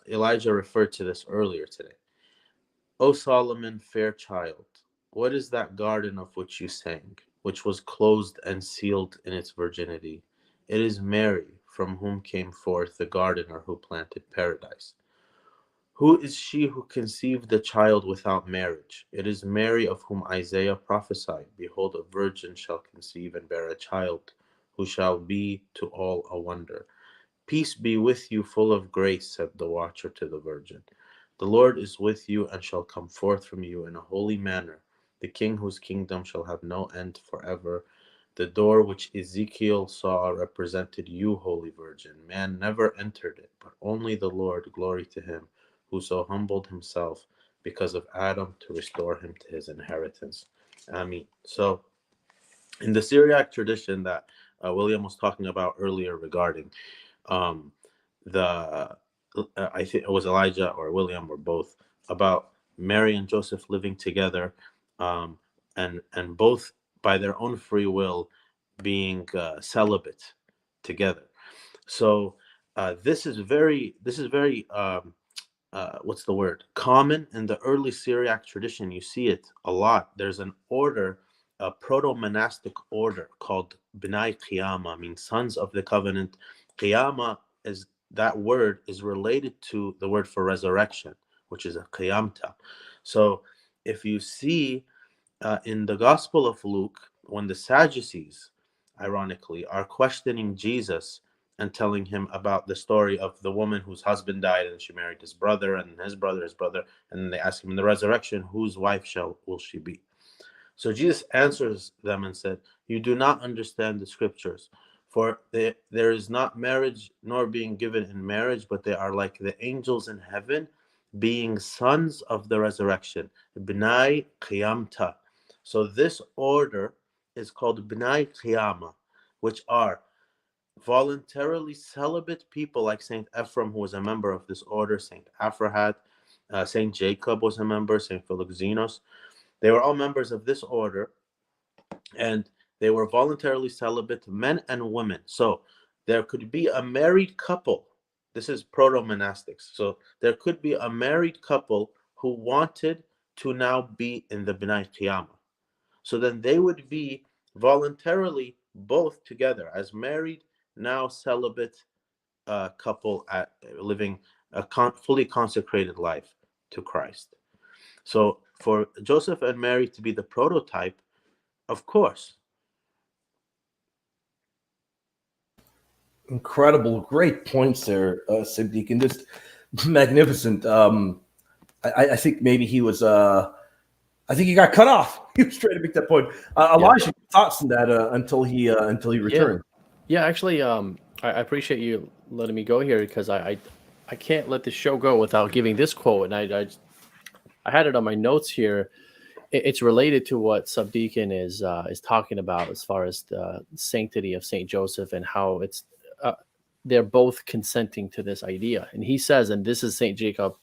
Elijah referred to this earlier today. "O Solomon, fair child, what is that garden of which you sang, which was closed and sealed in its virginity? It is Mary, from whom came forth the gardener who planted paradise. Who is she who conceived the child without marriage? It is Mary of whom Isaiah prophesied, Behold, a virgin shall conceive and bear a child, who shall be to all a wonder. Peace be with you, full of grace, said the watcher to the virgin. The Lord is with you and shall come forth from you in a holy manner, the King whose kingdom shall have no end forever. The door which Ezekiel saw represented you, Holy Virgin. Man never entered it, but only the Lord, glory to him, who so humbled himself because of Adam to restore him to his inheritance." Amen. So, in the Syriac tradition that William was talking about earlier regarding um, the, I think it was Elijah or William or both, about Mary and Joseph living together, and both by their own free will being celibate together. So this is very what's the word, common in the early Syriac tradition. You see it a lot. There's an order, a proto-monastic order called B'nai Qiyama, means sons of the covenant. Qiyama, is that word is related to the word for resurrection, which is a qiyamta. So if you see in the Gospel of Luke, when the Sadducees, ironically, are questioning Jesus and telling him about the story of the woman whose husband died and she married his brother, and his brother, and then they ask him in the resurrection, whose wife will she be? So Jesus answers them and said, "You do not understand the scriptures, for there is not marriage nor being given in marriage, but they are like the angels in heaven, being sons of the resurrection." B'nai Qiyamta. So this order is called B'nai Qiyama, which are voluntarily celibate people like Saint Ephraim, who was a member of this order, Saint Aphrahat, Saint Jacob was a member, Saint Philoxenos. They were all members of this order, and they were voluntarily celibate, men and women. So there could be a married couple. This is proto-monastics. So there could be a married couple who wanted to now be in the B'nai Qiyama. So then they would be voluntarily both together as married, now celibate couple living a fully consecrated life to Christ. So for Joseph and Mary to be the prototype, of course. Incredible, great points there, Siddiq, and just magnificent. I think maybe he was. I think he got cut off. He was trying to make that point. Elijah, thoughts on that until he returned? Yeah. Actually, I appreciate you letting me go here, because I can't let this show go without giving this quote, and I had it on my notes here. It's related to what Subdeacon is talking about as far as the sanctity of Saint Joseph and how it's they're both consenting to this idea. And he says, and this is Saint Jacob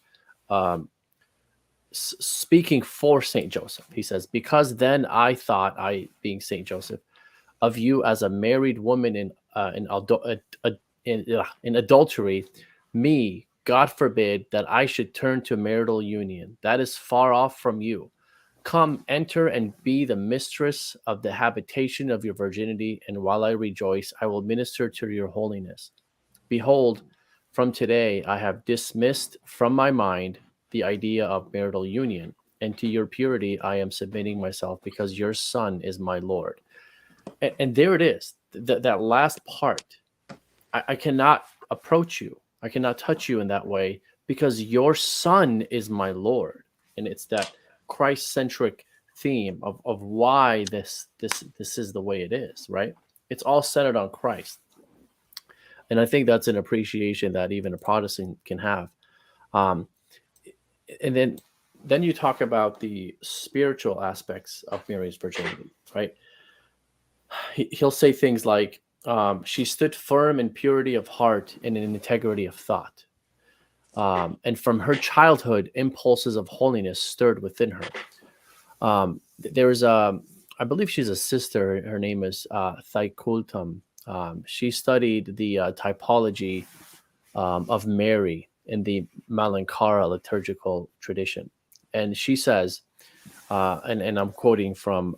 speaking for Saint Joseph. He says, "Because then I thought, I being Saint Joseph, of you as a married woman in in adultery, me, God forbid, that I should turn to marital union. That is far off from you. Come, enter, and be the mistress of the habitation of your virginity, and while I rejoice, I will minister to your holiness. Behold, from today I have dismissed from my mind the idea of marital union, and to your purity I am submitting myself, because your Son is my Lord. And there it is, that last part. I cannot approach you. I cannot touch you in that way, because your Son is my Lord. And it's that Christ-centric theme of why this is the way it is, right? It's all centered on Christ. And I think that's an appreciation that even a Protestant can have. And then you talk about the spiritual aspects of Mary's virginity, right? He'll say things like, she stood firm in purity of heart and in integrity of thought. And from her childhood, impulses of holiness stirred within her. There's I believe she's a sister. Her name is Thaikultam. She studied the typology of Mary in the Malankara liturgical tradition. And she says, and I'm quoting from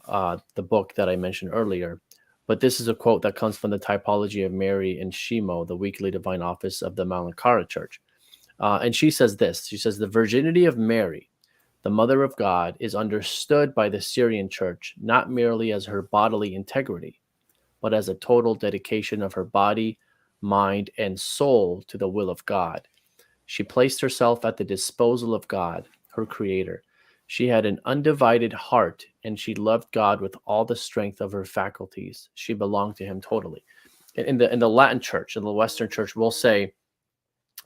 the book that I mentioned earlier, but this is a quote that comes from the Typology of Mary in Shimo, the weekly divine office of the Malankara Church. And she says this, she says, the virginity of Mary, the mother of God, is understood by the Syrian Church not merely as her bodily integrity, but as a total dedication of her body, mind, and soul to the will of God. She placed herself at the disposal of God, her creator. She had an undivided heart, and she loved God with all the strength of her faculties. She belonged to him totally. In the Latin Church, in the Western Church, we'll say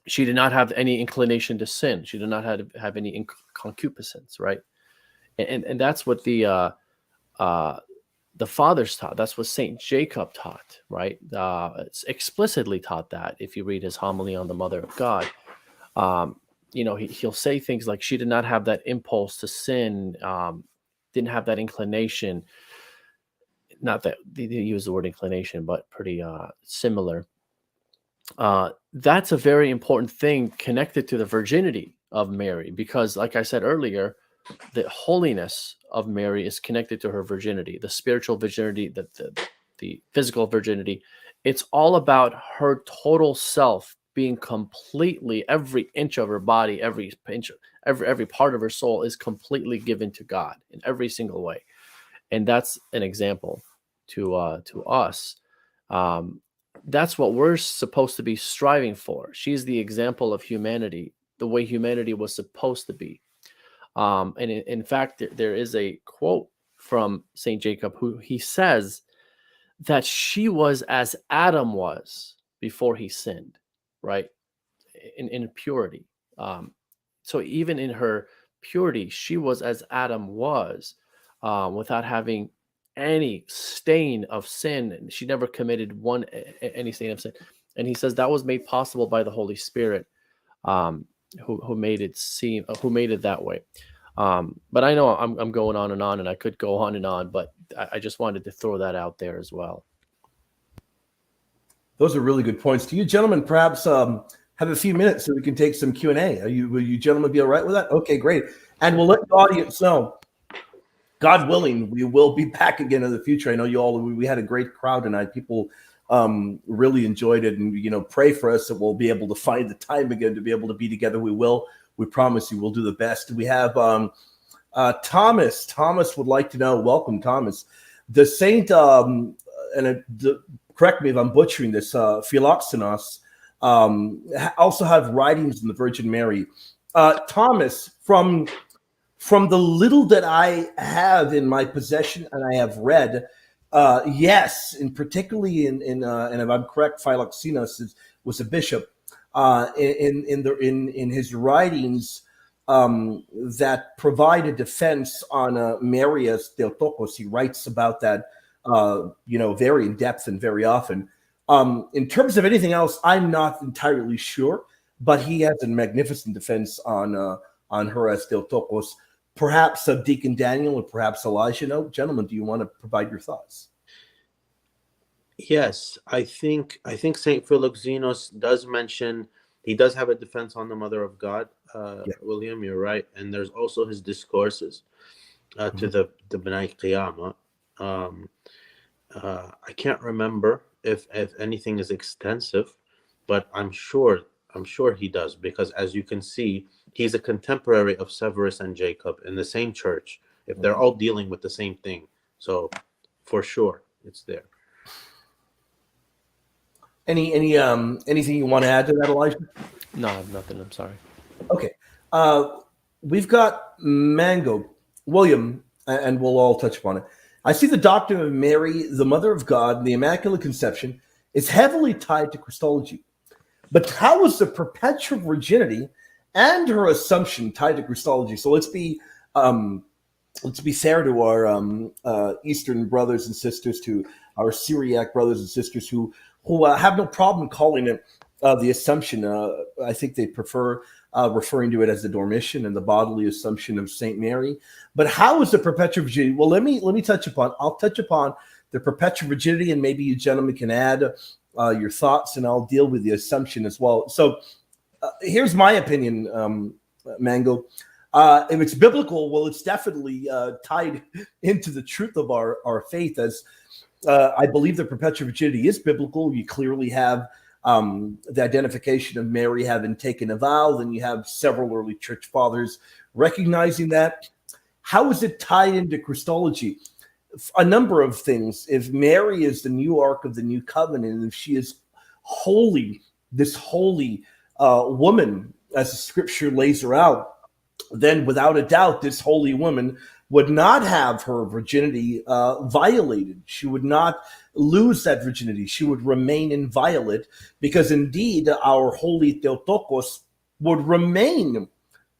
she did not have any inclination to sin. She did not have any concupiscence, right? And that's what the fathers taught. That's what Saint Jacob taught, right? It's explicitly taught that if you read his homily on the Mother of God. He'll say things like she did not have that impulse to sin, didn't have that inclination. Not that they use the word inclination, but pretty similar. That's a very important thing connected to the virginity of Mary, because like I said earlier, the holiness of Mary is connected to her virginity, the spiritual virginity, the physical virginity. It's all about her total self being completely, every inch of her body, every part of her soul is completely given to God in every single way. And that's an example to us. That's what we're supposed to be striving for. She's the example of humanity, the way humanity was supposed to be. And in fact, there is a quote from Saint Jacob, who he says that she was as Adam was before he sinned, right? In purity. So even in her purity, she was as Adam was, without having any stain of sin. She never committed any stain of sin. And he says that was made possible by the Holy Spirit, who made it that way. But I know I'm going on, and I could go on, but I just wanted to throw that out there as well. Those are really good points. Do you gentlemen perhaps have a few minutes so we can take some Q&A? Will you gentlemen be all right with that? Okay, great. And we'll let the audience know, God willing, we will be back again in the future. I know we had a great crowd tonight. People really enjoyed it, and pray for us that we'll be able to find the time again to be able to be together. We will. We promise you we'll do the best. We have Thomas. Thomas would like to know, welcome, Thomas. The saint, correct me if I'm butchering this, Philoxenos, also have writings in the Virgin Mary. Thomas, from the little that I have in my possession and I have read, yes, and particularly in and if I'm correct, Philoxenos was a bishop. In his writings that provide a defense on Marius Theotokos, he writes about that, very in depth and very often. In terms of anything else, I'm not entirely sure, but he has a magnificent defense on her as Theotokos. Perhaps Deacon Daniel or perhaps Elijah. No, gentlemen, do you want to provide your thoughts? Yes, I think Saint Philoxenos does mention, he does have a defense on the Mother of God. Yeah. William, you're right, and there's also his discourses to Mhm. the B'nai Qiyamah. Um, I can't remember if anything is extensive, but I'm sure he does, because as you can see, he's a contemporary of Severus and Jacob in the same church. If they're Mhm. all dealing with the same thing, so for sure it's there. Anything you want to add to that, Elijah? No, I have nothing. I'm sorry. Okay. Uh, we've got Mango, William, and we'll all touch upon it. I see the doctrine of Mary, the Mother of God, and the Immaculate Conception is heavily tied to Christology. But how is the perpetual virginity and her assumption tied to Christology? So let's be fair to our Eastern brothers and sisters, to our Syriac brothers and sisters who have no problem calling it the Assumption. I think they prefer referring to it as the Dormition and the bodily Assumption of Saint Mary. But how is the perpetual virginity? Well, let me touch upon. I'll touch upon the perpetual virginity, and maybe you gentlemen can add your thoughts, and I'll deal with the Assumption as well. So here's my opinion, Mango. If it's biblical, well, it's definitely tied into the truth of our faith. As I believe the perpetual virginity is biblical. You clearly have the identification of Mary having taken a vow. Then you have several early church fathers recognizing that. How is it tied into Christology? A number of things. If Mary is the new ark of the new covenant, if she is holy, this holy woman, as the scripture lays her out, then without a doubt, this holy woman would not have her virginity violated. She would not lose that virginity. She would remain inviolate, because indeed our holy Theotokos would remain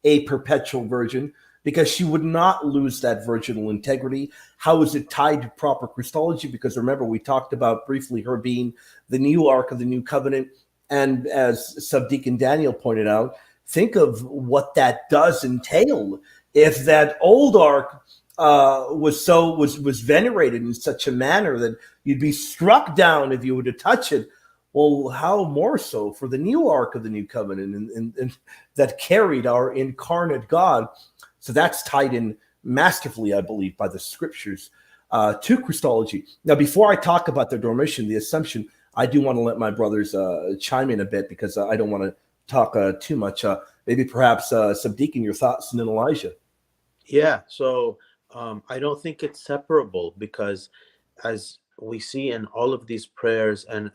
a perpetual virgin, because she would not lose that virginal integrity. How is it tied to proper Christology? Because remember, we talked about briefly her being the new ark of the new covenant. And as Subdeacon Daniel pointed out, think of what that does entail. If that old ark was venerated in such a manner that you'd be struck down if you were to touch it, well, how more so for the new ark of the new covenant, and that carried our incarnate God. So that's tied in masterfully, I believe, by the scriptures to Christology. Now, before I talk about the Dormition, the Assumption, I do want to let my brothers chime in a bit, because I don't want to talk too much. Maybe perhaps Subdeacon, your thoughts, and then Elijah. Yeah, so I don't think it's separable, because as we see in all of these prayers, and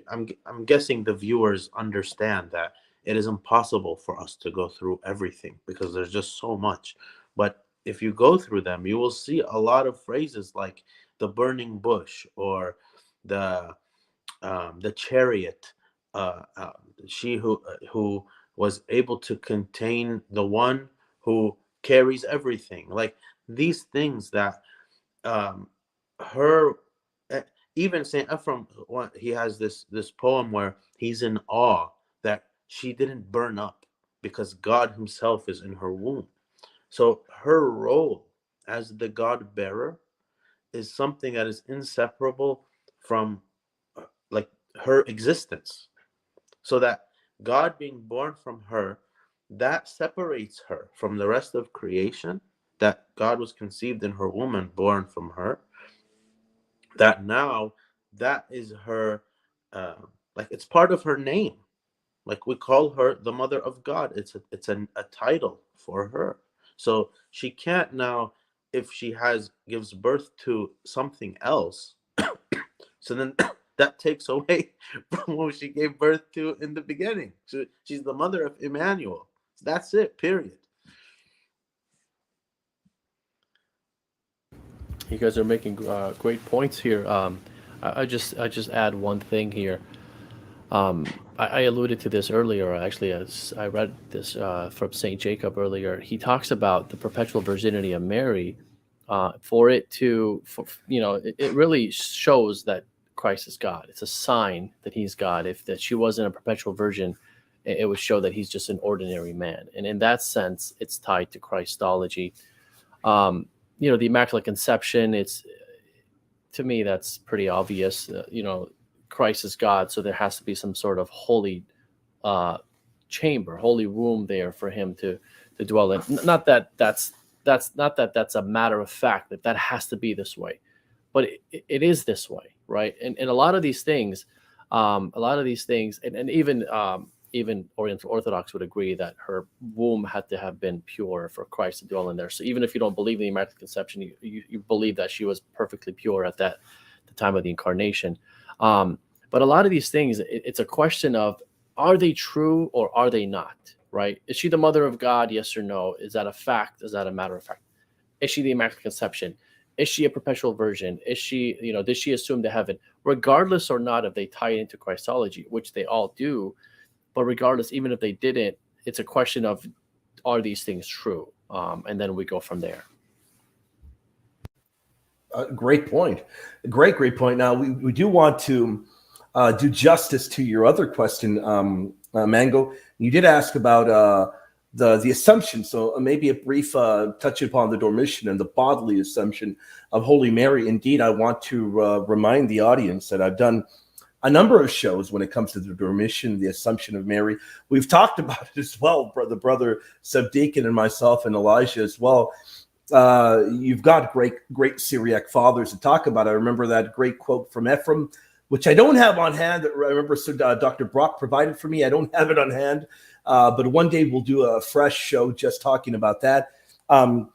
I'm guessing the viewers understand that it is impossible for us to go through everything, because there's just so much. But if you go through them, you will see a lot of phrases like the burning bush, or the chariot, she who was able to contain the one who carries everything. Like these things that her eh, even Saint Ephraim, he has this poem where he's in awe that she didn't burn up, because God himself is in her womb. So her role as the God bearer is something that is inseparable from like her existence. So that God being born from her, that separates her from the rest of creation, that God was conceived in her womb and born from her, that now that is her, uh, like it's part of her name. Like we call her the Mother of God. It's a title for her. So she can't now, if she gives birth to something else, so then that takes away from what she gave birth to in the beginning. So she's the mother of Emmanuel. That's it, period. You guys are making great points here. I just add one thing here. I alluded to this earlier. Actually, as I read this from Saint Jacob earlier, he talks about the perpetual virginity of Mary. For it to, it really shows that Christ is God. It's a sign that He's God. If that she wasn't a perpetual virgin, it would show that He's just an ordinary man. And in that sense, it's tied to Christology. The Immaculate Conception. to me, that's pretty obvious. Christ is God, so there has to be some sort of holy chamber, holy room there for him to dwell in. Not that that's a matter of fact that has to be this way, but it is this way, right? And a lot of these things, and even Oriental Orthodox would agree that her womb had to have been pure for Christ to dwell in there. So even if you don't believe in the Immaculate Conception, you believe that she was perfectly pure at the time of the Incarnation. But a lot of these things, it's a question of, are they true or are they not, right? Is she the mother of God? Yes or no? Is that a fact? Is that a matter of fact? Is she the Immaculate Conception? Is she a perpetual virgin? Is she, did she assume to heaven? Regardless or not if they tie it into Christology, which they all do, but regardless, even if they didn't, it's a question of, are these things true? And then we go from there. Great point. Great point. Now, we do want to do justice to your other question, Mango. You did ask about the assumption. So maybe a brief touch upon the Dormition and the bodily assumption of Holy Mary. Indeed, I want to remind the audience that I've done a number of shows when it comes to the Dormition, the Assumption of Mary. We've talked about it as well, brother Subdeacon and myself and Elijah as well. You've got great Syriac fathers to talk about. I remember that great quote from Ephraim, which I don't have on hand. I remember Dr. Brock provided for me. I don't have it on hand, but one day we'll do a fresh show just talking about that. Well,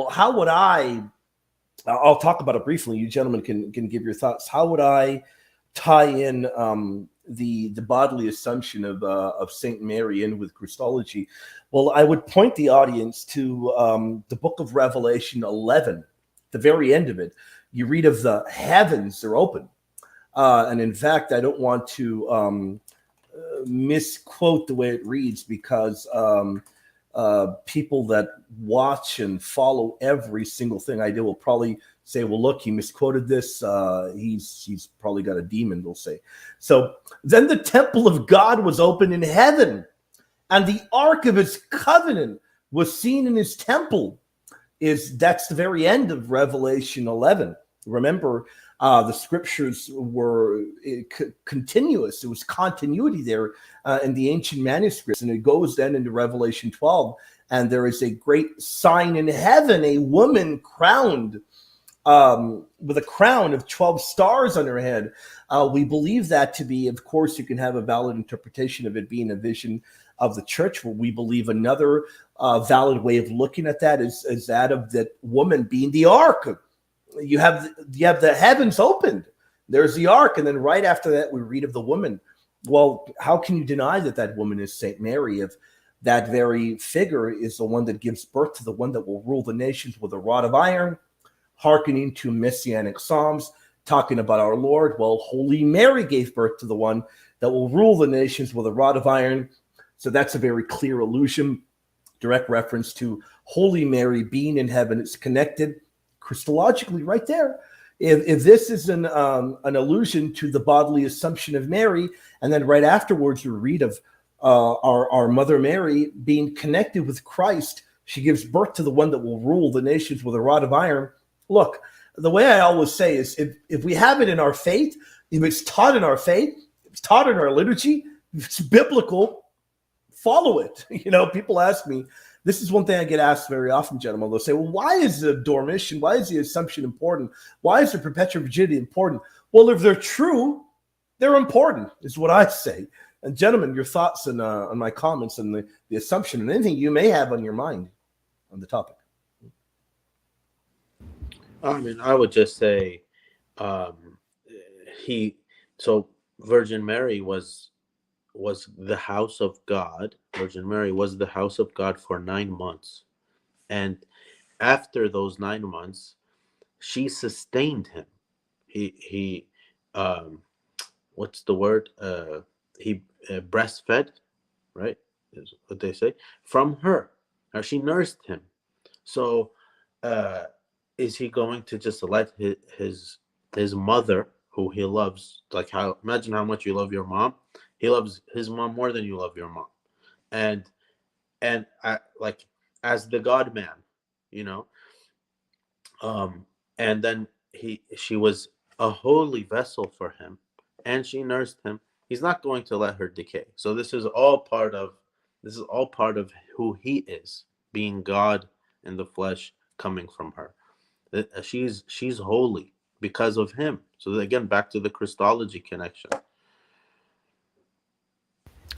how would I'll talk about it briefly. You gentlemen can give your thoughts. How would I tie in the bodily assumption of Saint Mary in with Christology? Well, I would point the audience to the book of Revelation 11, the very end of it. You read of the heavens are open. And in fact, I don't want to misquote the way it reads, because people that watch and follow every single thing I do will probably say, well, look, he misquoted this. He's probably got a demon, they'll say. So then the temple of God was open in heaven, and the ark of his covenant was seen in his temple. That's the very end of Revelation 11. Remember, the scriptures were continuous. There was continuity there in the ancient manuscripts, and it goes then into Revelation 12, and there is a great sign in heaven, a woman crowned with a crown of 12 stars on her head. We believe that to be, of course, you can have a valid interpretation of it being a vision of the church. Well, we believe another valid way of looking at that is that of that woman being the ark. You have the heavens opened. There's the ark, and then right after that, we read of the woman. Well, how can you deny that woman is Saint Mary if that very figure is the one that gives birth to the one that will rule the nations with a rod of iron, hearkening to messianic psalms, talking about our Lord? Well, Holy Mary gave birth to the one that will rule the nations with a rod of iron. So that's a very clear allusion, direct reference to Holy Mary being in heaven. It's connected Christologically right there. If this is an allusion to the bodily assumption of Mary, and then right afterwards we read of our Mother Mary being connected with Christ, she gives birth to the one that will rule the nations with a rod of iron. Look, the way I always say is, if we have it in our faith, if it's taught in our faith, if it's taught in our liturgy, if it's biblical, follow it. People ask me, this is one thing I get asked very often, gentlemen. They'll say, well, why is the Dormition, why is the Assumption important? Why is the Perpetual Virginity important? Well, if they're true, they're important, is what I say. And gentlemen, your thoughts on my comments and the Assumption and anything you may have on your mind on the topic. I mean, I would just say Virgin Mary was the house of God. Virgin Mary was the house of God for 9 months. And after those 9 months, she sustained him. He what's the word? He breastfed, right? Is what they say, from her. Or she nursed him. So is he going to just let his mother, who he loves, imagine how much you love your mom? He loves his mom more than you love your mom, and as the God man, and then she was a holy vessel for him, and she nursed him. He's not going to let her decay. So this is all part of who he is, being God in the flesh, coming from her. She's holy because of him. So again, back to the Christology connection.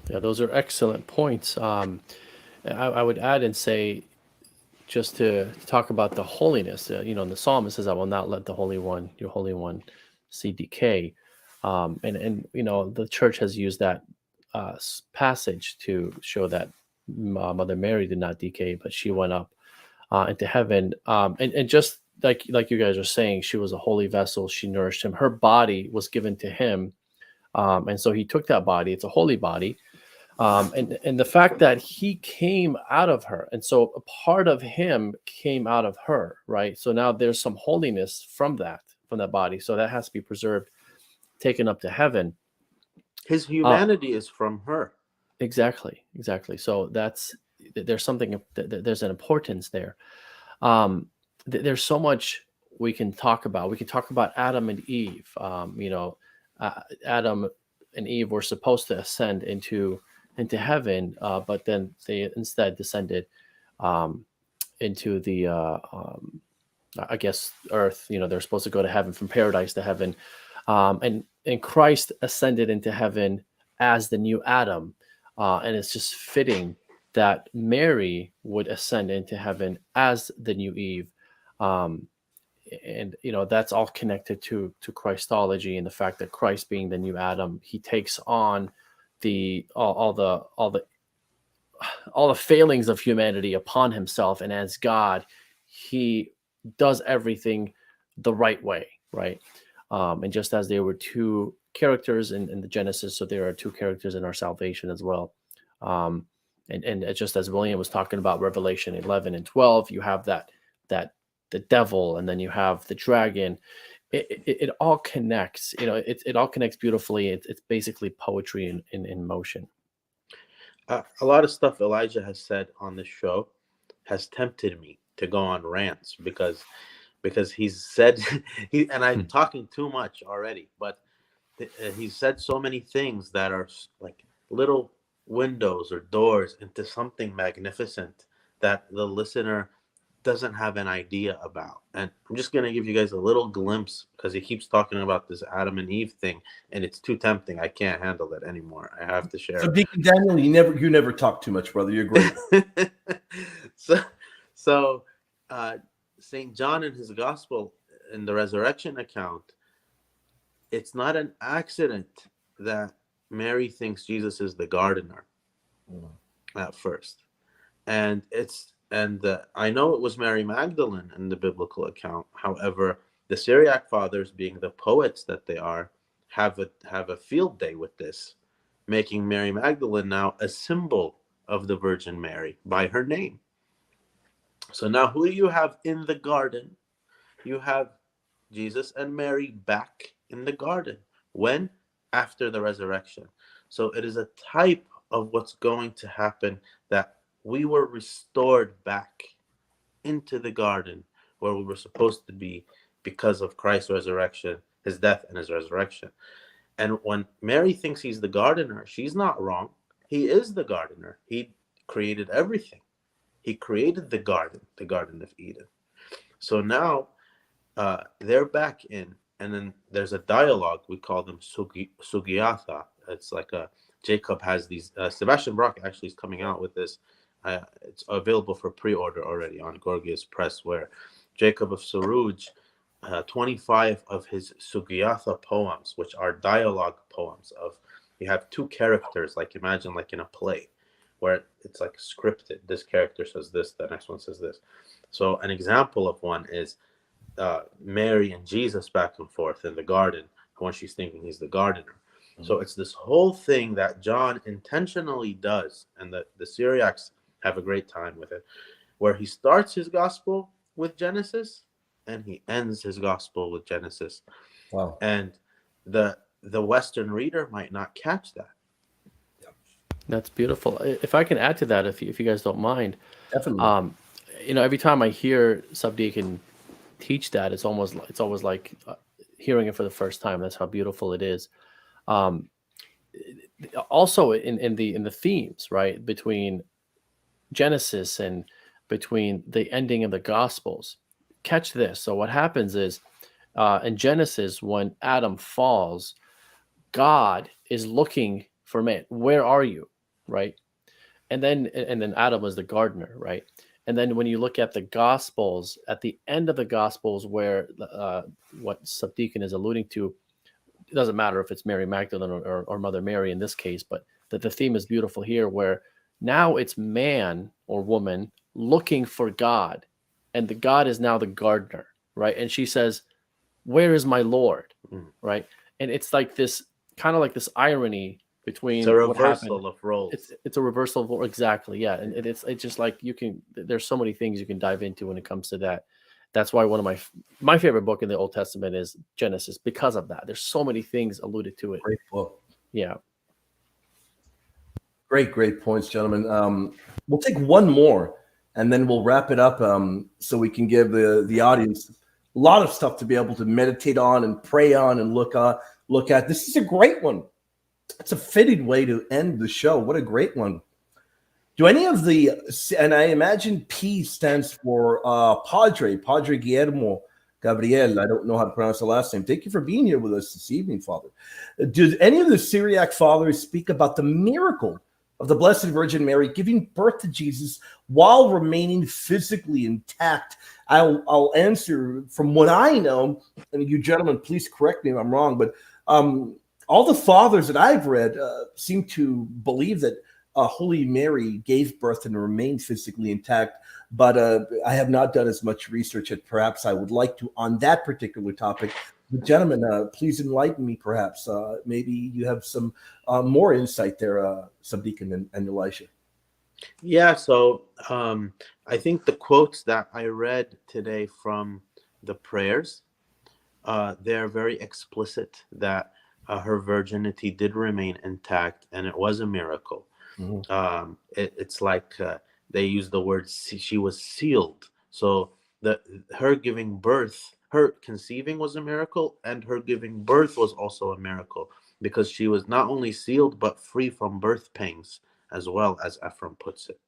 Yeah, those are excellent points. I would add and say, just to talk about the holiness, in the psalm it says, "I will not let the Holy One, your Holy One, see decay." And the church has used that passage to show that Mother Mary did not decay, but she went up into heaven. And just like you guys are saying, she was a holy vessel. She nourished him. Her body was given to him, and so he took that body. It's a holy body. And the fact that he came out of her, and so a part of him came out of her, right? So now there's some holiness from that body. So that has to be preserved, taken up to heaven. His humanity is from her. Exactly. So there's something, there's an importance there. There's so much we can talk about. We can talk about Adam and Eve. Adam and Eve were supposed to ascend into heaven, but then they instead descended into the I guess earth. They're supposed to go to heaven, from paradise to heaven, and Christ ascended into heaven as the new Adam, and it's just fitting that Mary would ascend into heaven as the new Eve. And that's all connected to Christology, and the fact that Christ, being the new Adam, he takes on all the failings of humanity upon himself, and as God, he does everything the right way, right? And just as there were two characters in the Genesis, so there are two characters in our salvation as well. And just as William was talking about Revelation 11 and 12, you have that the devil, and then you have the dragon. It all connects. It all connects beautifully. It's basically poetry in motion. A lot of stuff Elijah has said on this show has tempted me to go on rants because he's said and I'm talking too much already, but he's said so many things that are like little windows or doors into something magnificent that the listener doesn't have an idea about. And I'm just going to give you guys a little glimpse, because he keeps talking about this Adam and Eve thing, and it's too tempting. I can't handle it anymore. I have to share. So Deacon Daniel, you never talk too much, brother. You're great. so St. John in his gospel, in the resurrection account, it's not an accident that Mary thinks Jesus is the gardener at first. And I know it was Mary Magdalene in the biblical account. However, the Syriac fathers, being the poets that they are, have a field day with this, making Mary Magdalene now a symbol of the Virgin Mary by her name. So now who you have in the garden? You have Jesus and Mary back in the garden. When? After the resurrection. So it is a type of what's going to happen, that we were restored back into the garden where we were supposed to be because of Christ's resurrection, his death and his resurrection. And when Mary thinks he's the gardener, she's not wrong. He is the gardener. He created everything. He created the Garden of Eden. So now they're back in, and then there's a dialogue. We call them sugiyatha. It's like Jacob has these. Sebastian Brock actually is coming out with this. It's available for pre-order already on Gorgias Press, where Jacob of Saruj, 25 of his Sugiyatha poems, which are dialogue poems of, you have two characters, like imagine like in a play, where it's like scripted. This character says this, the next one says this. So an example of one is Mary and Jesus back and forth in the garden when she's thinking he's the gardener. So it's this whole thing that John intentionally does, and the Syriacs have a great time with it, where he starts his gospel with Genesis and he ends his gospel with Genesis. Wow. And the Western reader might not catch that. That's beautiful. If I can add to that, if you guys don't mind, Definitely. every time I hear Subdeacon teach that, it's always like hearing it for the first time. That's how beautiful it is. Um, Also in the themes, right, between Genesis and between the ending of the Gospels. Catch this. So what happens is in Genesis, when Adam falls, God is looking for man. Where are you? Right. And then Adam was the gardener, right? And then when you look at the Gospels, at the end of the Gospels, where what Subdeacon is alluding to, it doesn't matter if it's Mary Magdalene or Mother Mary in this case, but that the theme is beautiful here, where now it's man or woman looking for God, and the God is now the gardener, right? And she says, "Where is my Lord?" Mm. Right? And it's like this kind of like this irony between It's a what happened. reversal of roles. It's a reversal of exactly, yeah, and it's just like there's so many things you can dive into when it comes to that. That's why one of my favorite book in the Old Testament is Genesis, because of that. There's so many things alluded to it. Great book. Yeah. Great points, gentlemen. We'll take one more, and then we'll wrap it up, so we can give the audience a lot of stuff to be able to meditate on and pray on and look at. This is a great one. It's a fitting way to end the show. What a great one. Do any of the, and I imagine P stands for Padre Guillermo Gabriel. I don't know how to pronounce the last name. Thank you for being here with us this evening, Father. Do any of the Syriac fathers speak about the miracle of the Blessed Virgin Mary giving birth to Jesus while remaining physically intact? I'll answer from what I know, and you gentlemen, please correct me if I'm wrong, but all the fathers that I've read seem to believe that Holy Mary gave birth and remained physically intact, but I have not done as much research as perhaps I would like to on that particular topic. But gentlemen, please enlighten me. Perhaps maybe you have some more insight there, Subdeacon and Elisha. Yeah, so I think the quotes that I read today from the prayers, they're very explicit that her virginity did remain intact, and it was a miracle. Mm-hmm. It's like they use the word she was sealed. So her giving birth, her conceiving was a miracle, and her giving birth was also a miracle, because she was not only sealed but free from birth pangs, as well, as Ephraim puts it.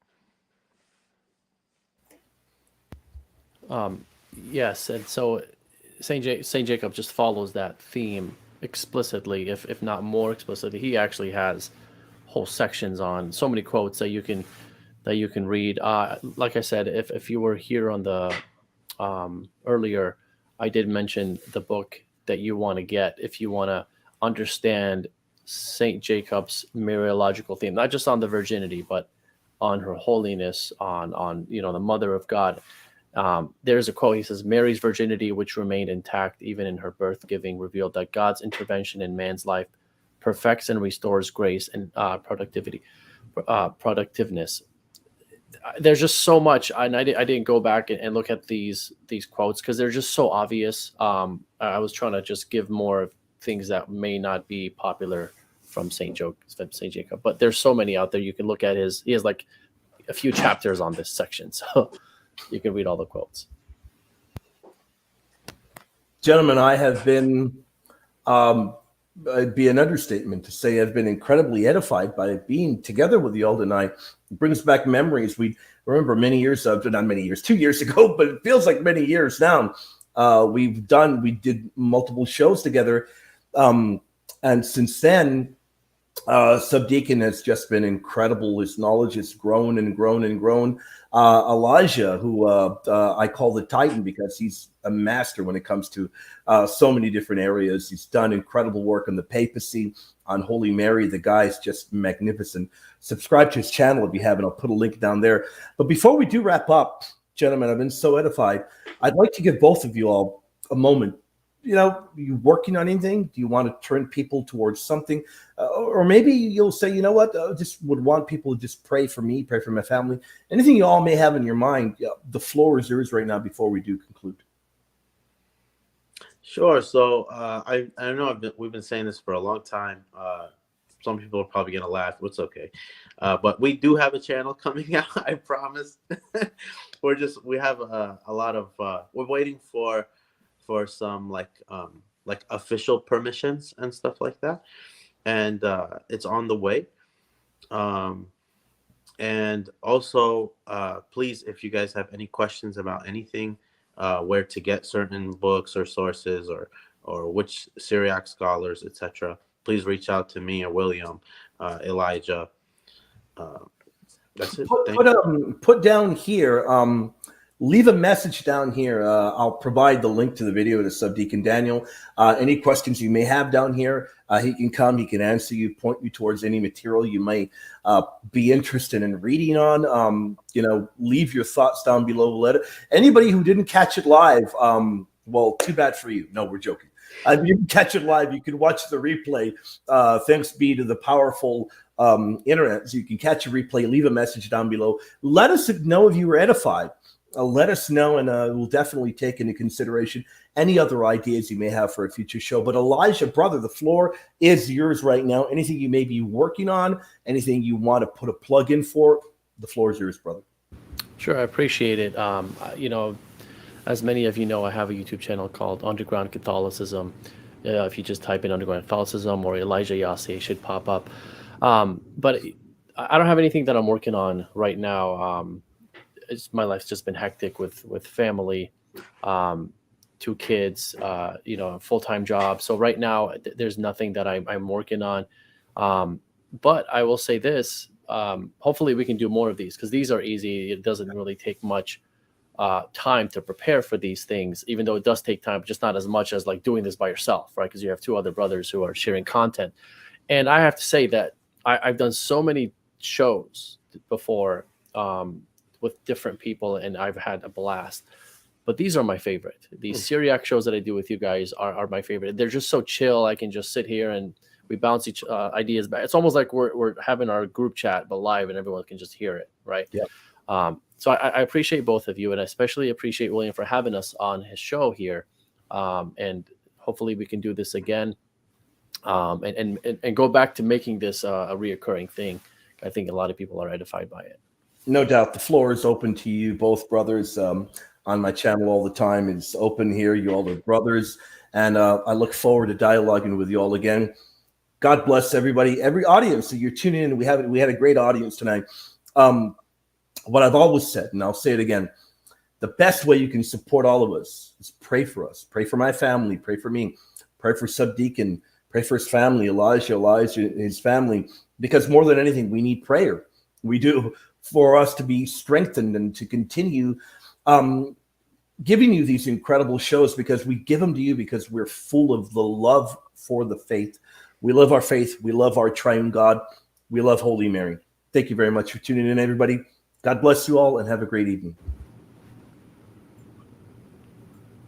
Yes, and so Saint Jacob just follows that theme explicitly, if not more explicitly. He actually has whole sections on so many quotes that you can read. Like I said, if you were here on the earlier, I did mention the book that you want to get if you want to understand Saint Jacob's Mariological theme, not just on the virginity, but on her holiness, on the Mother of God. There's a quote. He says, "Mary's virginity, which remained intact even in her birth giving, revealed that God's intervention in man's life perfects and restores grace and productiveness." There's just so much, and I didn't go back and look at these quotes because they're just so obvious. I was trying to just give more things that may not be popular from Saint Jacob, but there's so many out there. You can look at he has like a few chapters on this section, so you can read all the quotes. Gentlemen, I have been, it'd be an understatement to say I've been incredibly edified by being together with you all tonight. It brings back memories. We remember many years of, not many years, 2 years ago, but it feels like many years now. We did multiple shows together. And since then, Subdeacon has just been incredible. His knowledge has grown and grown and grown. Elijah, who I call the Titan because he's a master when it comes to so many different areas. He's done incredible work on the papacy, on Holy Mary. The guy is just magnificent. Subscribe to his channel if you haven't. I'll put a link down there. But before we do wrap up, gentlemen, I've been so edified. I'd like to give both of you all a moment. You working on anything? Do you want to turn people towards something? Or maybe you'll say, you know what, I just would want people to just pray for me, pray for my family. Anything you all may have in your mind, the floor is yours right now before we do conclude. Sure. So I know we've been saying this for a long time. some people are probably gonna laugh. It's okay, but we do have a channel coming out. I promise. We have a lot of we're waiting for some like official permissions and stuff like that, and it's on the way. And also, please, if you guys have any questions about anything, where to get certain books or sources, or which Syriac scholars, etc., please reach out to me or William, Elijah. That's it. Put down here. Leave a message down here. I'll provide the link to the video to Subdeacon Daniel. Any questions you may have down here, he can come. He can answer you, point you towards any material you may be interested in reading on. Leave your thoughts down below. Let it. Anybody who didn't catch it live, well, too bad for you. No, we're joking. You can catch it live. You can watch the replay. Thanks be to the powerful internet. So you can catch a replay. Leave a message down below. Let us know if you were edified. Let us know, and we'll definitely take into consideration any other ideas you may have for a future show. But Elijah, brother, the floor is yours right now. Anything you may be working on, anything you want to put a plug in for, the floor is yours, brother. Sure, I appreciate it. As many of you know, I have a YouTube channel called Underground Catholicism. If you just type in Underground Catholicism or Elijah Yasi, it should pop up. But I don't have anything that I'm working on right now. My life's just been hectic with family, 2 kids, a full-time job. So right now there's nothing that I'm working on. But I will say this, hopefully we can do more of these, because these are easy. It doesn't really take much time to prepare for these things, even though it does take time, but just not as much as like doing this by yourself, right? Because you have 2 other brothers who are sharing content. And I have to say that I've done so many shows before, with different people, and I've had a blast. But these are my favorite. These Syriac shows that I do with you guys are my favorite. They're just so chill. I can just sit here and we bounce each ideas back. It's almost like we're having our group chat, but live, and everyone can just hear it, right? Yeah. So I appreciate both of you, and I especially appreciate William for having us on his show here. And hopefully we can do this again, and go back to making this a reoccurring thing. I think a lot of people are edified by it. No doubt. The floor is open to you both, brothers. On my channel all the time. It's open here. You all are brothers. And I look forward to dialoguing with you all again. God bless everybody, every audience. So you're tuning in. We had a great audience tonight. What I've always said, and I'll say it again, the best way you can support all of us is pray for us. Pray for my family. Pray for me. Pray for Subdeacon. Pray for his family, Elijah, his family. Because more than anything, we need prayer. We do, for us to be strengthened and to continue giving you these incredible shows, because we give them to you because we're full of the love for the faith. We love our faith. We love our triune God. We love Holy Mary. Thank you very much for tuning in, everybody. God bless you all, and have a great evening.